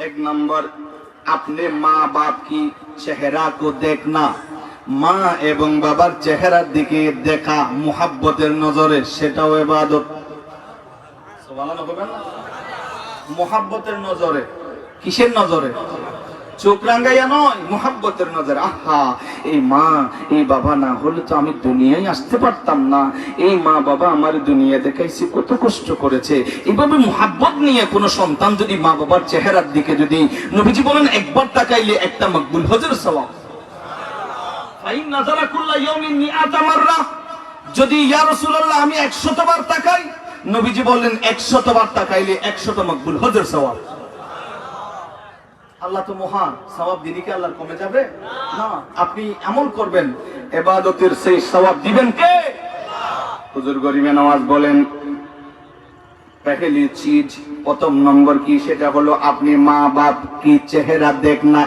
এক নম্বর अपने माँ बाप की चेहरा को देखना माँ एवं बाबार चेहरा दिखे देखा मुहब्बतेर नजरे सेटाও इबादत सुबहानाल्लाह বলবেন না मुहब्बतेर नजरे কিসের নজরে চোখ রাঙ্গাইয়া নয় মুহাব্বতের নজরে আহা এই মা এই বাবা না হলে তো আমি দুনিয়ায় আসতে পারতাম না এই মা বাবা আমার দুনিয়া দেখাইছে কত কষ্ট করেছে এইভাবে মুহাব্বত নিয়ে কোন সন্তান যদি মা বাবার চেহারার দিকে যদি নবীজি বলেন একবার তাকাইলে একটা মকবুল হজের সওয়াব ফাইন নাযারা কুল্লা ইয়াউমিন মিআতা মাররা যদি ইয়া রাসূলুল্লাহ আমি 100 বার তাকাই নবীজি বললেন 100 বার তাকাইলে 100 মকবুল হজের সওয়াব আল্লাহ তো মহান সওয়াব দিলে কি আল্লাহর কমে যাবে না আপনি আমল করবেন ইবাদতের সেই সওয়াব দিবেন কে হুজুর গরিবে নামাজ বলেন पहली चीज প্রথম নম্বর কি সেটা হলো আপনি মা বাপ কি চেহারা দেখনা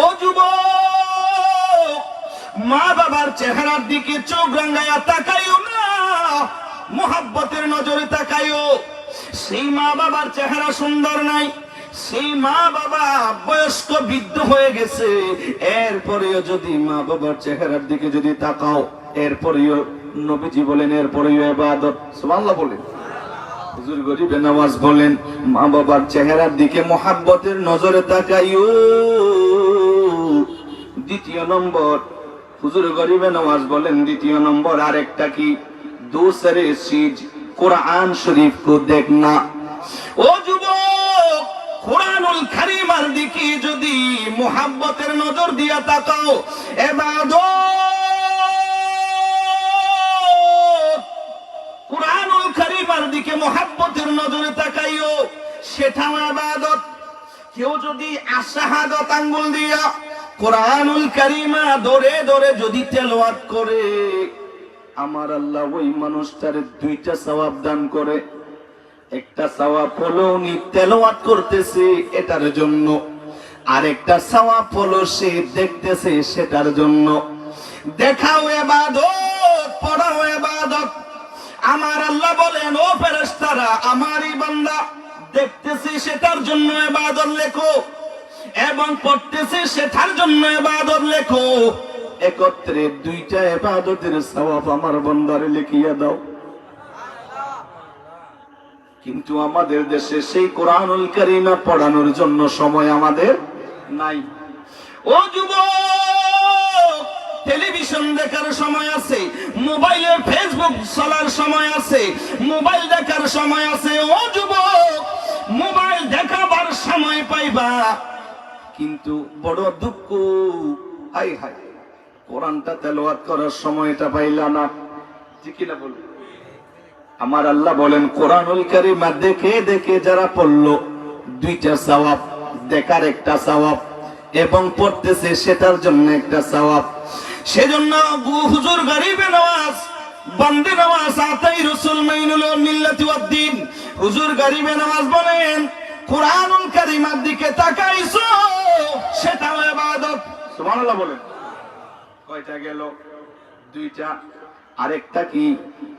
ও যুবক মা বাবার চেহারার দিকে চোখ রাঙায়া তাকাইও না মুহাব্বতের নজরে তাকাইও সেই মা বাবার চেহারা সুন্দর নাই সেই মা বাবা বয়স্ক বৃদ্ধ হয়ে গেছে এরপরেও যদি মা বাবার চেহারার দিকে যদি তাকাও এরপরেও নবীজি বলেন এরপরেও ইবাদত সুবহানাল্লাহ বলেন হুজুর গরিবে নামাজ বলেন মা বাবার চেহারার দিকে মুহাব্বতের নজরে তাকাইও দ্বিতীয় নম্বর হুজুর গরিবে নামাজ বলেন দ্বিতীয় নম্বর আরেকটা কি दूसरे चीज कुरान शरीफ को देखना ও যুবক কুরআনুল কারীমের দিকে যদি মুহাব্বতের নজর দিয়া তাকাও ইবাদত কুরআনুল কারীমের দিকে মুহাব্বতের নজরে তাকাইও সেটাও ইবাদত কেউ যদি আশহাদত আঙ্গুল দিয়া কুরআনুল কারীমা ধরে ধরে যদি তেলাওয়াত করে আমার আল্লাহ ওই মানুষটার দুইটা সওয়াব দান করে একটা সওয়াব হলো উনি তেলাওয়াত করতেছে এটার জন্য আর একটা সওয়াব হলো সে দেখতেছে সেটার জন্য দেখাও ইবাদত পড়াও ইবাদত আমার আল্লাহ বলেন ও ফেরেশতারা আমারই বান্দা দেখতেছে সেটার জন্য ইবাদত লেখো এবং পড়তেছে সেটার জন্য ইবাদত লেখো একত্রে দুইটা ইবাদতের সওয়াব আমার বান্দারে লিখিয়া দাও কিন্তু আমাদের দেশে সেই কোরআনুল কারীম পড়ানোর জন্য সময় আমাদের নাই ও যুবক টেলিভিশন দেখার সময় আছে মোবাইলে ফেসবুক চালার সময় আছে মোবাইল দেখার সময় আছে ও যুবক মোবাইল দেখাবার সময় পাইবা কিন্তু বড় দুঃখ হাই হাই কোরআনটা তেলাওয়াত করার সময়টা পাইলা না ঠিক কি না বলুন আমার আল্লাহ বলেন কোরআনুল কারীম দেখে দেখে যারা পড়লো দুইটা সওয়াব দেখার একটা সওয়াব এবং পড়তেছে সেটার জন্য একটা সওয়াব সেজন্য হুজুর গরিবে নওয়াজ বন্দে নওয়াজ আতাই রাসূল মাইনুল মিল্লাতি ওয়াদ দ্বীন হুজুর গরিবে নওয়াজ বলেন কোরআনুল কারীমের দিকে তাকাইছো সেটাও ইবাদত সুবহানাল্লাহ বলেন কয়টা গেল দুইটা আরেকটা কি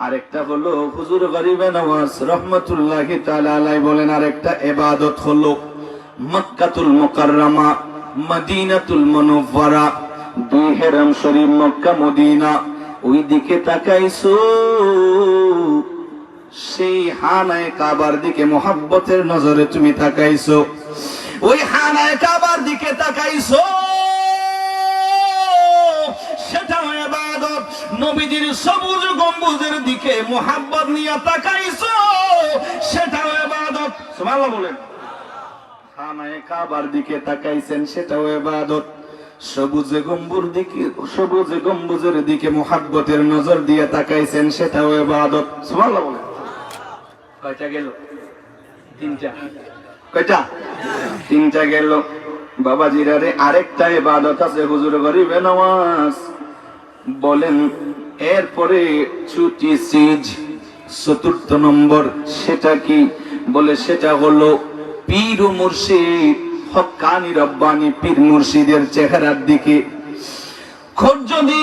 আরেকটা হলো হুজুর গরিবে নওয়াজ রাহমাতুল্লাহি তাআলা আলাইহি বলেন আরেকটা ইবাদত হলো মক্কাতুল মুকাররমা মদিনাতুল মুনাওয়ারা দুই হেরাম শরীফ মক্কা মদিনা ওই দিকে তাকাইছো সেই হানায়ে কাবার দিকে মুহাব্বতের নজরে তুমি তাকাইছো ওই হানায়ে কাবার দিকে তাকাইছো সেটাও ইবাদত নবীজির সবুজ গম্বুজের দিকে মুহাব্বত নিয়ে তাকাইছো সেটাও ইবাদত সুবহানাল্লাহ বলেন খানায়ে কাবার দিকে তাকাইছেন সেটাও ইবাদত সবুজ গম্বুজের দিকে মুহাব্বতের নজর দিয়ে তাকাইছেন সেটাও ইবাদত সুবহানাল্লাহ বলেন কয়টা গেল? তিনটা। কয়টা? তিনটা গেল। বাবাজিরা রে, আরেকটা ইবাদত আছে হুজুর, গরিবে নামাজ। বলেন এরপরে ছুটি সিজ, চতুর্থ নম্বর, সেটা কি? বলে সেটা হলো পীর ও মুর্শিদ, হক্কানি রব্বানি পীর মুর্শিদের চেহারার দিকে খোঁজ যদি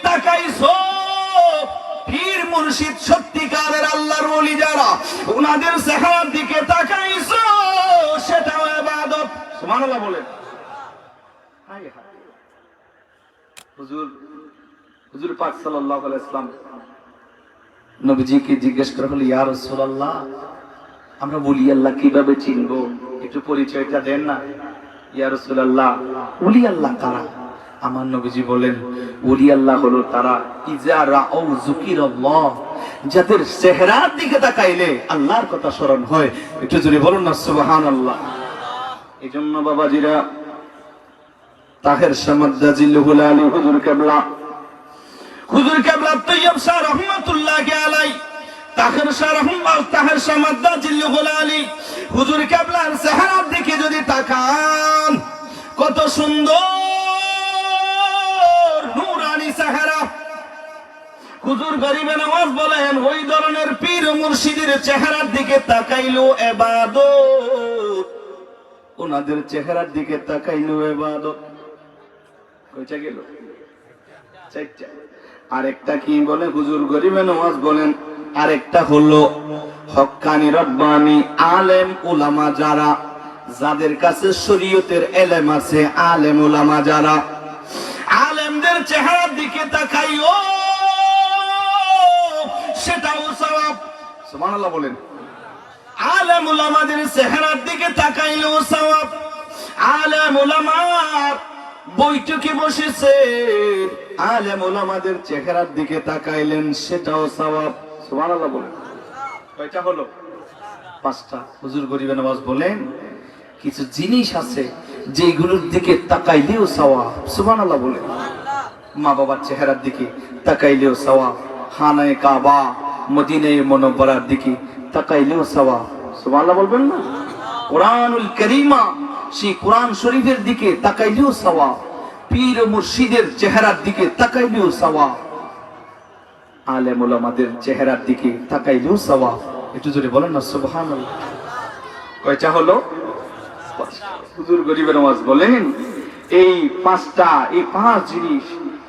তাকাইছো, পীর মুর্শিদ সত্যিকারের আল্লাহর ওলি যারা, ওনাদের চেহারার দিকে তাকাইছো, সেটাও ইবাদত। সুবহানাল্লাহ বলেন। হুজুর পাক সাল্লাল্লাহু আলাইহি ওয়াসাল্লাম নবীজিকে জিজ্ঞেস করা হলো, ইয়া রাসূলুল্লাহ, আমরা ওলি আল্লাহ কিভাবে চিনবো? একটু পরিচয়টা দেন না। ইয়া রাসূলুল্লাহ, ওলি আল্লাহ কারা? আমার নবীজি বলেন, ওলি আল্লাহ হলো তারা ইজা রাউ যুকিরাল্লাহ, যাদের চেহারার দিকে তাকাইলে আল্লাহর কথা স্মরণ হয়। একটু জোরে বলুন না সুবহানাল্লাহ। এজন্য বাবাজিরা, তাহের সামাদ্দা জিল্লুহুল আলী হুজুর কেবলা তৈয়ব শাহ রহমাতুল্লাহি আলাইহি, তাহের সামাদ্দা জিল্লুহুল আলী হুজুর কেবলার চেহারার দিকে যদি তাকান, কত সুন্দর নূরানি চেহারা। হুজুর গরিবে নওয়াজ বলেন, ওই ধরনের পীর মুর্শিদের চেহারার দিকে তাকাইলো ইবাদত, ওনাদের চেহারার দিকে তাকাইলো ইবাদত। কয়টা গেল? চারটা। আরেকটা কি বলে হুজুর গরিবে নওয়াজ বলেন, আরেকটা হলো হক্কানি রব্বানি আলেম উলামা যারা, যাদের কাছে শরীয়তের ইলম আছে, আলেম উলামা যারা, আলেমদের চেহারার দিকে তাকাইও, সেটাও সওয়াব। সুবহানাল্লাহ বলেন। আলেম উলামাদের চেহারার দিকে তাকাইলেও সওয়াব। আলেম উলামার বৈঠকে বসেছে, আলেম উলামাদের চেহারার দিকে তাকাইলেন, সেটাও সওয়াব। সুবহানাল্লাহ বলেন। কয়টা হলো? পাঁচটা। হুজুর গরিবে নওয়াজ বলেন, কিছু জিনিস আছে যেগুলোর দিকে তাকাইলেও সওয়াব। সুবহানাল্লাহ বলেন। মা বাবার চেহারার দিকে তাকাইলেও সওয়াব, খানায়ে কাবা মদিনায়ে মুনাওয়ারার দিকে তাকাইলেও সওয়াব। সুবহানাল্লাহ বলবেন না? কোরআনুল কারীমা, সেই কোরআন শরীফের দিকে তাকাইলেও সওয়াব, পীর ও মুর্শিদের চেহারার দিকে তাকাইলেও সওয়াব, আলেম উলামাদের চেহারার দিকে তাকাইলেও সওয়াব। একটু জোরে বলেন না সুবহানাল্লাহ। কয়টা হলো? হুজুর গরিবে নওয়াজ বলেন, এই পাঁচটা, এই পাঁচ জিনিস,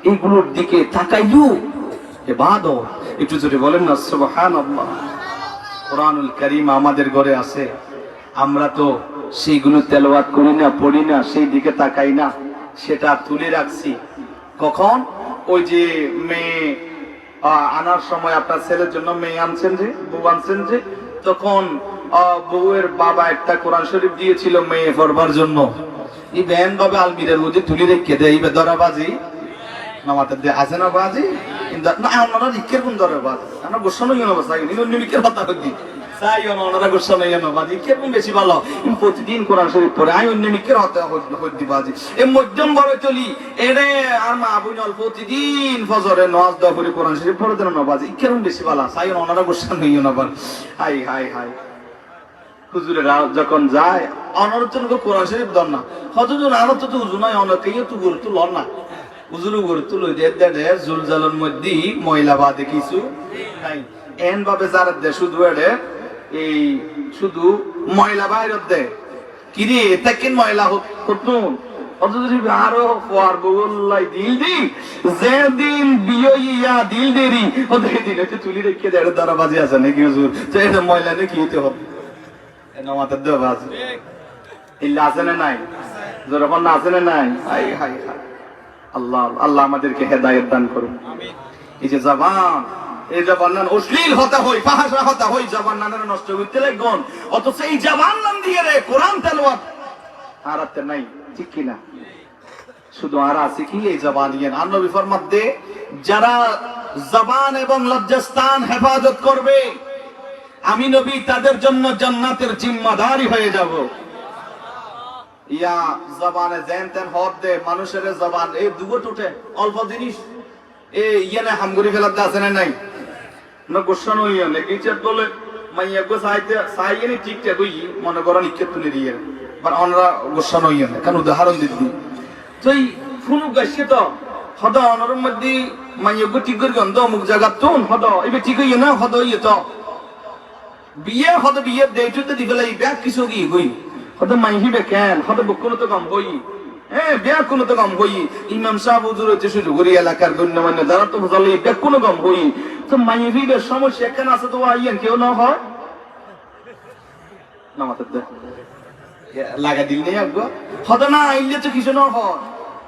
এইগুলোর দিকে তাকাইলেও ইবাদত। একটু জোরে বলেন না সুবহানাল্লাহ। কোরআনুল কারীম আমাদের ঘরে আছে, আমরা তো সেইগুলো তেলাওয়াত করি না, পড়ি না, সেই দিকে তাকাই না, সেটা তুলে রাখছি। কখন? ওই যে মেয়ে আনার সময়, আপনার ছেলের জন্য মেয়ে আনছেন যে, বউ আনছেন যে, তখন বউয়ের বাবা একটা কোরআন শরীফ দিয়েছিল মেয়ে পড়বার জন্য। এই ব্যান ভাবে আলমিরার মধ্যে তুলে রেখে দেয়। এই ধরাবাজি নামাতে দিয়ে আছে না বাজি, না আমরা রিকের কোন ধরাবাজি, আমরা গোসানো ইয়ে নবা চাই, নিরিকের কথা হচ্ছি চাই ওনারা গোসানো ইয়ে নবা রিকের কোন বেশি ভালো। প্রতিদিন কোরআন শরীফ পড়ে আমি অন্য নিকের হদ্দি বাজি। এই মধ্যম বড় চলি এরে আর মা আবু নল প্রতিদিন ফজরে নামাজ দোয়া করে কোরআন শরীফ পড়ে দেন না বাজি, ইকের কোন বেশি ভালো চাই ওনারা গোসানো ইয়ে নবা। হাই হাই হাই। হুজুরেরা যখন যায় অনার জন্য কোরআন শরীফ দন না, হজুর আরো তো উজু নাই, অনেকেই তো গুরুত্ব লন না। হুজুর গুরুত্ব লই দে জুলজালের মধ্যে ময়লা বাদে কিছু নাই। এন ভাবে যারা দে শুধু এড়ে এই শুধু ময়লা বাইর দে কিরে তাকেন ময়লা হতুন আরো ফোয়ার বলাই দিল দি যেদিন বিয়া দিল দেরি ওদের দিন একটু তুলি রেখে দেয় দরাবাজি আছে নাকি হুজুর, তো এটা ময়লা নাকি হতে হবে নামাতের দেওয়া আছে ইল্লা আছে না নাই, যখন না আছে না নাই। হাই হাই হাই। আল্লাহ আল্লাহ আমাদেরকে হেদায়েত দান করুন। এই যে জবান, এই জবান নান অশ্লীল হতা হই, ফাহাশা হতা হই, জবান নানের নষ্ট করতে লাগন, অথচ এই জবান নান দিয়ে রে কোরআন তেলাওয়াত আরাতে নাই, ঠিক কি না? শুধু আর আছে কি এই জবান নিয়ে। আর নবী ফরমাতে যারা জবান এবং লজ্জাস্থান হেফাজত করবে, আমি নবী তাদের জন্য জান্নাতের জিম্মাদারি হয়ে যাব। ইয়া জবানে জেন তেন হদ দে মানুষের জবান এই দুগো টুটে অল্প জিনিস এই ইয়ে না হামগুড়ি ফেলাতে আছে না নাই না গোসানো ইয়ে লেগেছে বলে মাইয়া গো সাইয়ে ঠিকঠাক হই মনে করেন ইকে তুলে দিয়ে বা অনরা গোসা নইয়ে কারণ উদাহরণ দিদি তুই ফুনু গাছে তো হদ অনর মধ্যে মাইয়া গো ঠিক করে গন্ধ মুখ জায়গা তুন হদ এবে ঠিক হইয়ে না হদ ইয়ে তো বিয়ে হদ বিয়ে দেইতে দিবেলাই ব্যাগ কিছু কি গই হদ মাইহি বে কেন হদ বকুন তো কম হই ব্যাগ কোনো তো কম হই ইমাম সাহেব হুজুর হচ্ছে শুরু করি এলাকার গণ্যমান্য যারা তো বুঝালে ব্যাগ কোনো কম হই তো মাইহি বে সমস্যা কেন আছে তো আইয়েন কেউ না হয় না মাত্র লাগা দিল নেই আগ হদ না আইলে তো কিছু না হয়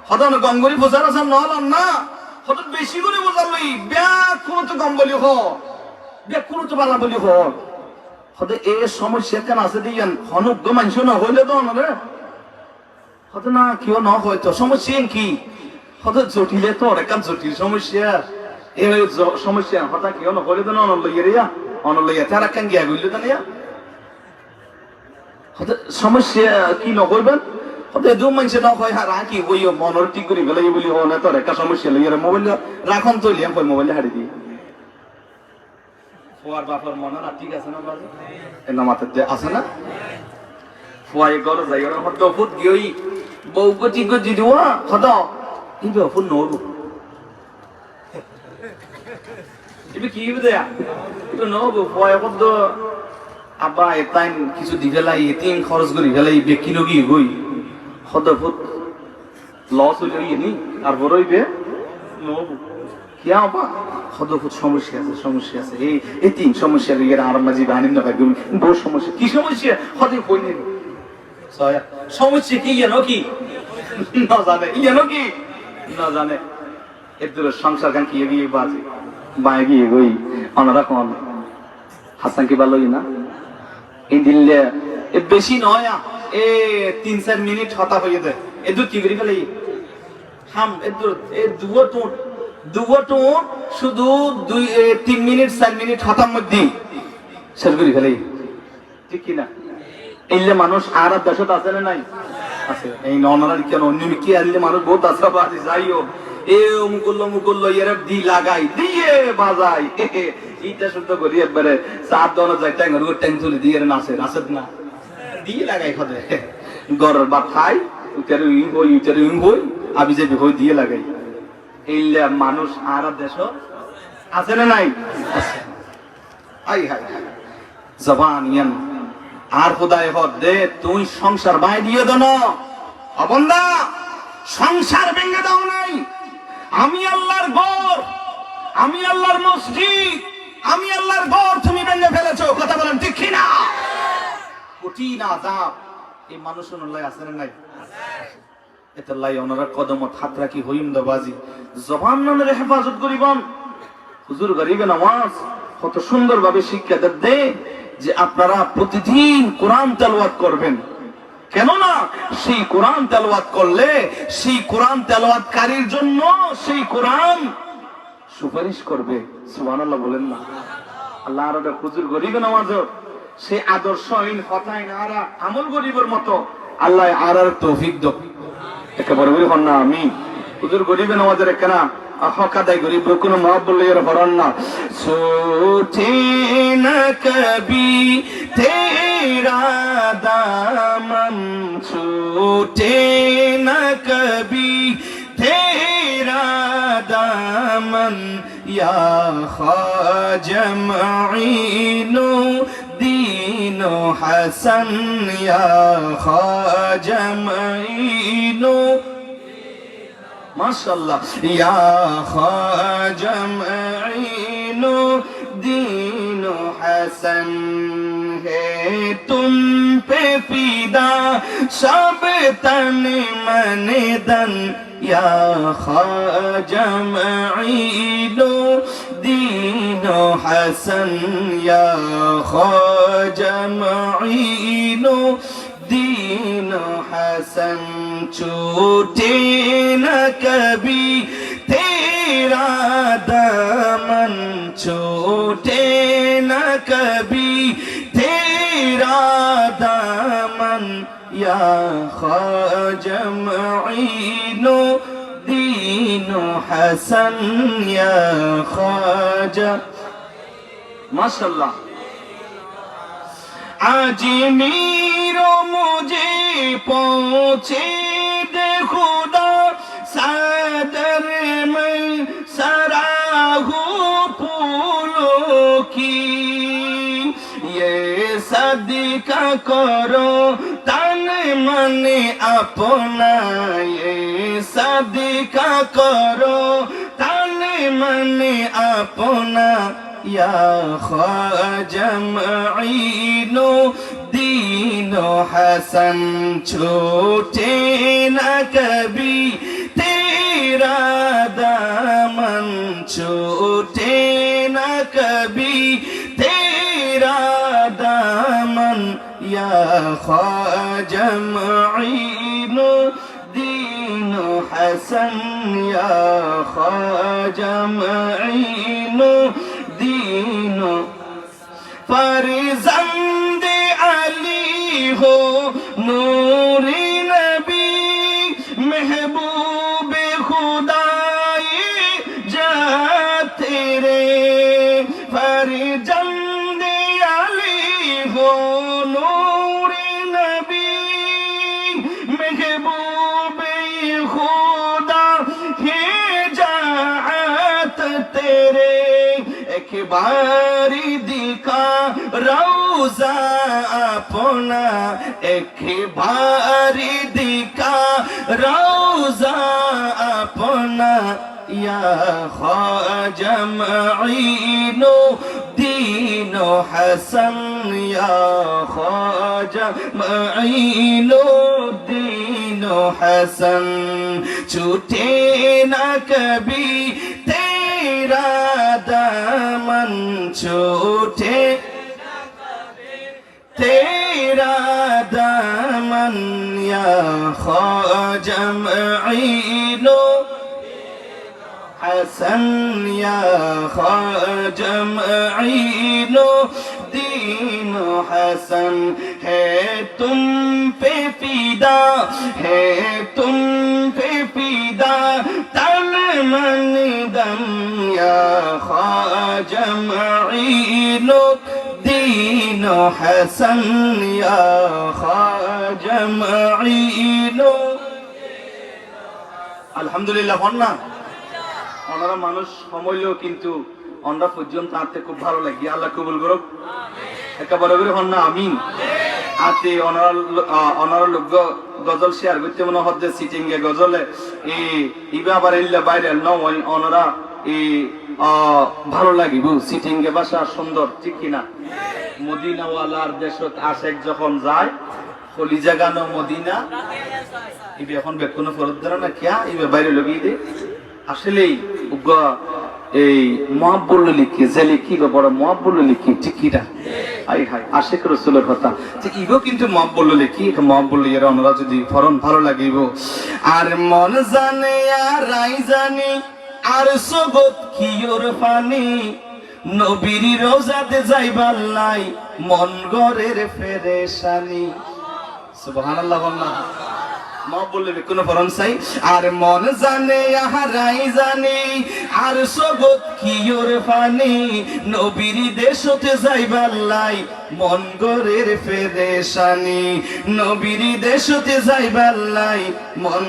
হদ না গঙ্গরি বোঝার আছে নহলাম না হদ বেশি করে বোঝালই ব্যাগ কোনো তো কম বলি হ ব্যাগ কোনো তো বালা বলি হ হদ এ সমস্যা কেন আছে দিয়েন হনুজ্ঞ মানুষ না হইলে তো না রে হত না কেউ না হয়তো সমস্যা কি হত জটিলে তো অনেক জটিল সমস্যা এই সমস্যা হতা কেউ না হলে তো না অনলইয়া রিয়া অনলইয়া তারা কেন গিয়া গইল তো না হত সমস্যা কি ন করবেন হত দু মানুষ না হয় হারা কি হই মনর ঠিক করি গেলে বলি হ না তোর একটা সমস্যা লইয়া মোবাইল রাখন তো লিয়াম কই মোবাইল হারি দি ফোয়ার বাপর মন না ঠিক আছে না বাজে এনা মাথা যে আছে না ফুয়াই গলো যাই ওর হত ফুট গই বউ গতি গতি দিওয়া হত ইবে ফুট নরু ইবে কি ইবে দেয়া তো নবু ফুয়াই কত আবা এতাইন কিছু দিবেলাই এতিম খরচ করি গেলাই বেকিনো কি গই হত ফুট লস হইলি নি আর বড়ইবে নবু কি আবা হত ফুট সমস্যা আছে এই তিন সমস্যা লিগে আর মাঝি বানিন না ভাই বড় সমস্যা কি সমস্যা হতে কইনি সমস্যা কি জানো কি না জানে জানো কি না জানে এদের সংসার গান কি এগিয়ে বাজে বায়ে গিয়ে গই ওনারা কোন হাসান কি ভালোই না এই দিলে বেশি নয় এ 3-4 মিনিট হতা হয়ে যায় এদু কি করি ফেলে হাম এদু এ দুটো শুধু 2-3 মিনিট 4 মিনিট হতার মধ্যে শেষ করি ফেলে ঠিক কি না এইলে মানুষ আর দেশত আছে না নাই আছে এই ননার কেন অন্য কি আইলে মানুষ বহুত আছে বাজি যাইও এ মুকুল্ল এর দি লাগাই দিয়ে বাজাই এইটা শুদ্ধ করি একবারে সাত দনা যায় টাইম রুট টাইম তুলে দিয়ে নাচে না দিয়ে লাগাই খদে গরর বা খাই উতারে উইং হই আবি যে হই দিয়ে লাগাই এইলে মানুষ আর দেশ আছে না নাই আছে আই হাই জবান ইয়ান আর খোদায় হদ দে তুই সংসার বাই দিয়ে দেন অবন্দা সংসার ভেঙে দাও নাই আমি আল্লাহর ঘর আমি আল্লাহর মসজিদ আমি আল্লাহর ঘর তুমি ভেঙে ফেলেছো কথা বলেন ঠিক কি না কঠিন আযাব এই মানুষের লাই আছে না নাই এতে লাই ওনারা কদমত হাত রাখি হইম দাবাজি জবান নামের হেফাজত করিবন হুজুর গরিবে নামাজ কত সুন্দরভাবে শিক্ষা দে যে আপনারা প্রতিদিন কোরআন তেলাওয়াত করবেন কেননা সেই কোরআন তেলাওয়াত করলে সেই কোরআন তেলাওয়াতকারীর জন্য সেই কোরআন সুপারিশ করবে সুবহানাল্লাহ বলেন না আল্লাহ আর হুজুর গরিবে নামাজ সেই আদর্শহীন হতাই না আর আমল গরিবের মতো আল্লাহ আর তৌফিক দাও একেবারে বলি হন না আমি হুজুর গরিবে নামাজের একখানা হকাদাই গরিব কোনো মা বললে এর হরণ না সোঠে না কবি তেরা দামন ছুটে না কবি তেরা দামন ইয়া খাজা মুঈনু দীনু হাসান ইয়া খাজা মুঈনু माशाअल्लाह या ख्वाजा मुईनु दीन हसन है तुम पे फिदा सब तन मन धन या ख्वाजा मुईनु दीन हसन या ख्वाजा मुईनु दीन हसन छूटे न कभी तेरा दामन छूटे न कभी तेरा दामन या ख्वाजा मुईनु दीन हसन या ख्वाजा माशाअल्लाह आजमीर मुझे पहुँचे दे खुदा सदर में सराहू फूलों की ये सदका करो तन मन अपना ये सदका करो तन मन अपना या ख्वाजा मईनो दीनो हसन छूटे न कभी तेरा दामन छूटे न कभी तेरा दामन या ख्वाजा मईनो दीनो हसन या ख्वाजा मईनो दीनो फर्जंद अली हो नूरी नबी महबूब खुदाई जाते रे फर्जंद अली हो नूरी नबी महबूब खुदा ही जात तेरे एक बारी दिखा रौजा अपना एक बारी दिखा रौजा अपना या ख्वाजा मईनो दीनो हसन या ख्वाजा मईनो दीनो हसन छूटे न कभी तेरा दामन छूटे तेरा दामन या ख्वाजा मईनो हसन या ख्वाजा मईनो दीनो हसन है तुम पे फिदा है तुम पे फिदा तन मन दम या ख्वाजा मईनो दीनो हसन या ख्वाजा मईनो আলহামদুলিল্লাহ বন্না ওনারা মানুষ সমইলেও কিন্তু আমরা পর্যন্ত আতে খুব ভালো লাগে আল্লাহ কবুল করুক একেবারে করে হন না আমিন আতে ওনারা লোক গজল শেয়ার করতে মনে হচ্ছে সিটিং এ গজলে এই ইবা আবার এল্লা বাইরে নয় ওনারা এই ভালো লাগিব সিটিং এ ভাষা সুন্দর ঠিক কিনা মদিনাওয়ালার দেশত আশেক যখন যায় কলিজা গানো মদিনা ইবে এখন বেকুনো ফরত ধরে না কিয়া ইবে বাইরে লগিয়ে দে আসলেই এই মহাব্বুল লিখি যে লিখি বড় মহাব্বুল লিখি ঠিক কিনা আই হাই আশিক রাসূলের কথা যে ইগো কিন্তু মহাব্বুল লিখি মহাব্বুল এর আমরা যদি ফরন ভালো লাগিব আর মন জানে আর রাই জানি আর সগত কিওর পানি নবীর রওজাতে যাইবার লাই মন গরের ফেরেশানি সুবহানাল্লাহ বলনা মা বললে কোনো ফরন চাই আর মন জানে আহারাই জানি আর সগত কিওর পানি নবীর দেশতে যাইবার লাই মন গরের ফেরেশানি নবীর দেশতে যাইবার লাই মন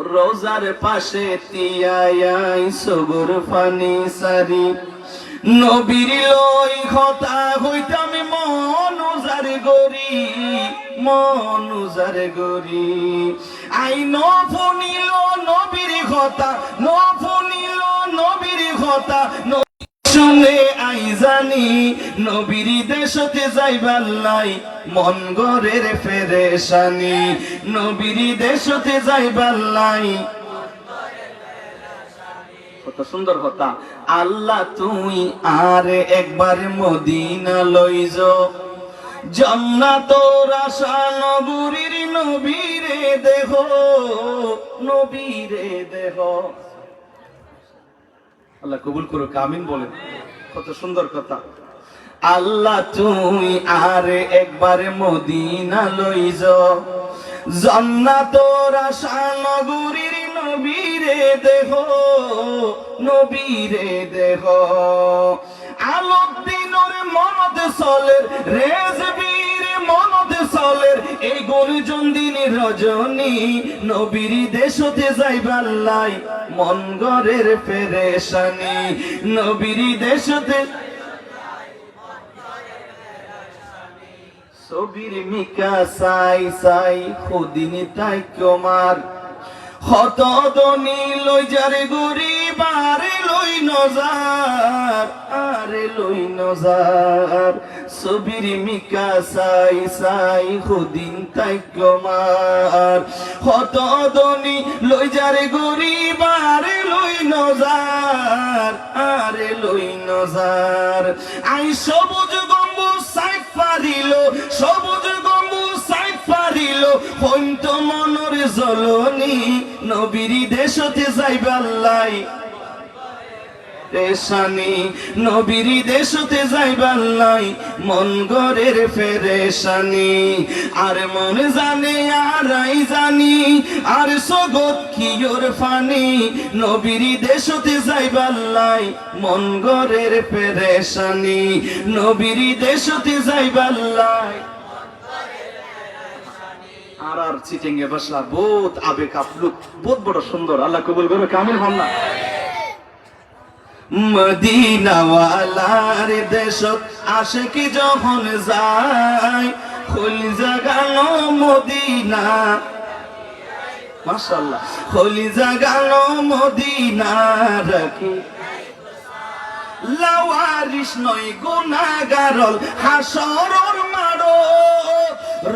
রোজার পাশে তিয়াই সগর পানি সারি নবীর লই কথা হইতাম মন উজার গরি আই নফনিল নবীর কথা নফনিল নবীর কথা শুনে আই জানি নবীর দেশতে যাইবার লাই মন গরের ফেরেশানি নবীর দেশতে যাইবার লাই কত সুন্দর কথা আল্লাহ তুই আর একবার মদিনা লই যাও জান্নাতর আশা নগরীর নবীরে দেহ নবীরে দেহ আল্লাহ কবুল করুক আমিন বলেন কত সুন্দর কথা আল্লাহ তুই আর একবার মদিনা লই যাও জান্নাতর আশা নগরীর নবীরে দেহ নবীরে দেহ আলোক দিনের মনত চলে রেজবীর মনত চলের এই গর্জন দিন রজনী নবীর দেশতে যাইবাল্লাই মন গরের পেরেশানি নবীর দেশতে ছবির মিকা সাই সাই খুদিনি তাই কমার হত দনি লই যারে গরিব আরে লই নজার আরে লই নজার ছবির মিকা সাই সাই খুদিন তাই কমার হত দনি লই যারে গরিব আরে লই নজার আরে লই নজার আই সবুজ গম্বুজ সাইফ পারিল সবুজ গম্বুজ সাইফ পারিল হইত মনের জ্বলনি নবীর দেশতে যাইবাল্লাই পেরেশানি নবীর দেশতে যাইবাল্লাই মন গরের পেরেশানি আর মন জানে আরাই জানি আর সগত কিয়র ফানি নবীর দেশতে যাইবাল্লাই মন গরের পেরেশানি নবীর দেশতে যাইবাল্লাই আর চিটিং এ বসলা বহুত আবেগ আপ্লুত বহুত বড় সুন্দর আল্লাহ কবুল করবে কামিল হন না মদিনাওয়ালার দেশত আশিকি যখন যায় কলিজা গানো মদিনা মাশাআল্লাহ কলিজা গানো মদিনা রাখি লাওয়ারিস নয় গুনাহগারল হাসরর মাড়ো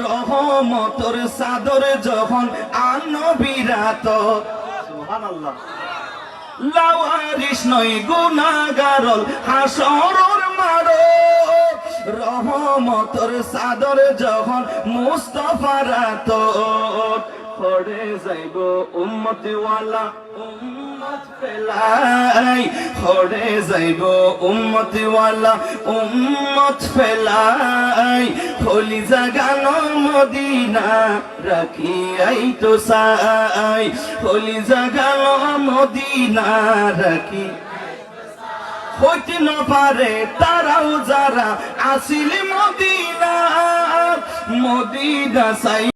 রহমতর সাদর যখন আনবিরাত সুবহানাল্লাহ লাওয়ারিস নয় গুনাহগারল হাসরর মাড়ো রহমতর সাদর যখন মুস্তাফারাত পড়ে যাইব উম্মতওয়ালা উম্মত ফেলাই পড়ে যাইব উম্মতওয়ালা উম্মত ফেলাই কলিজা গানো মদিনা রাখি আই তো সাই কলিজা গানো মদিনা রাখি হইতে না পারে তারাও যারা আসিল মদিনা মদিনা সাই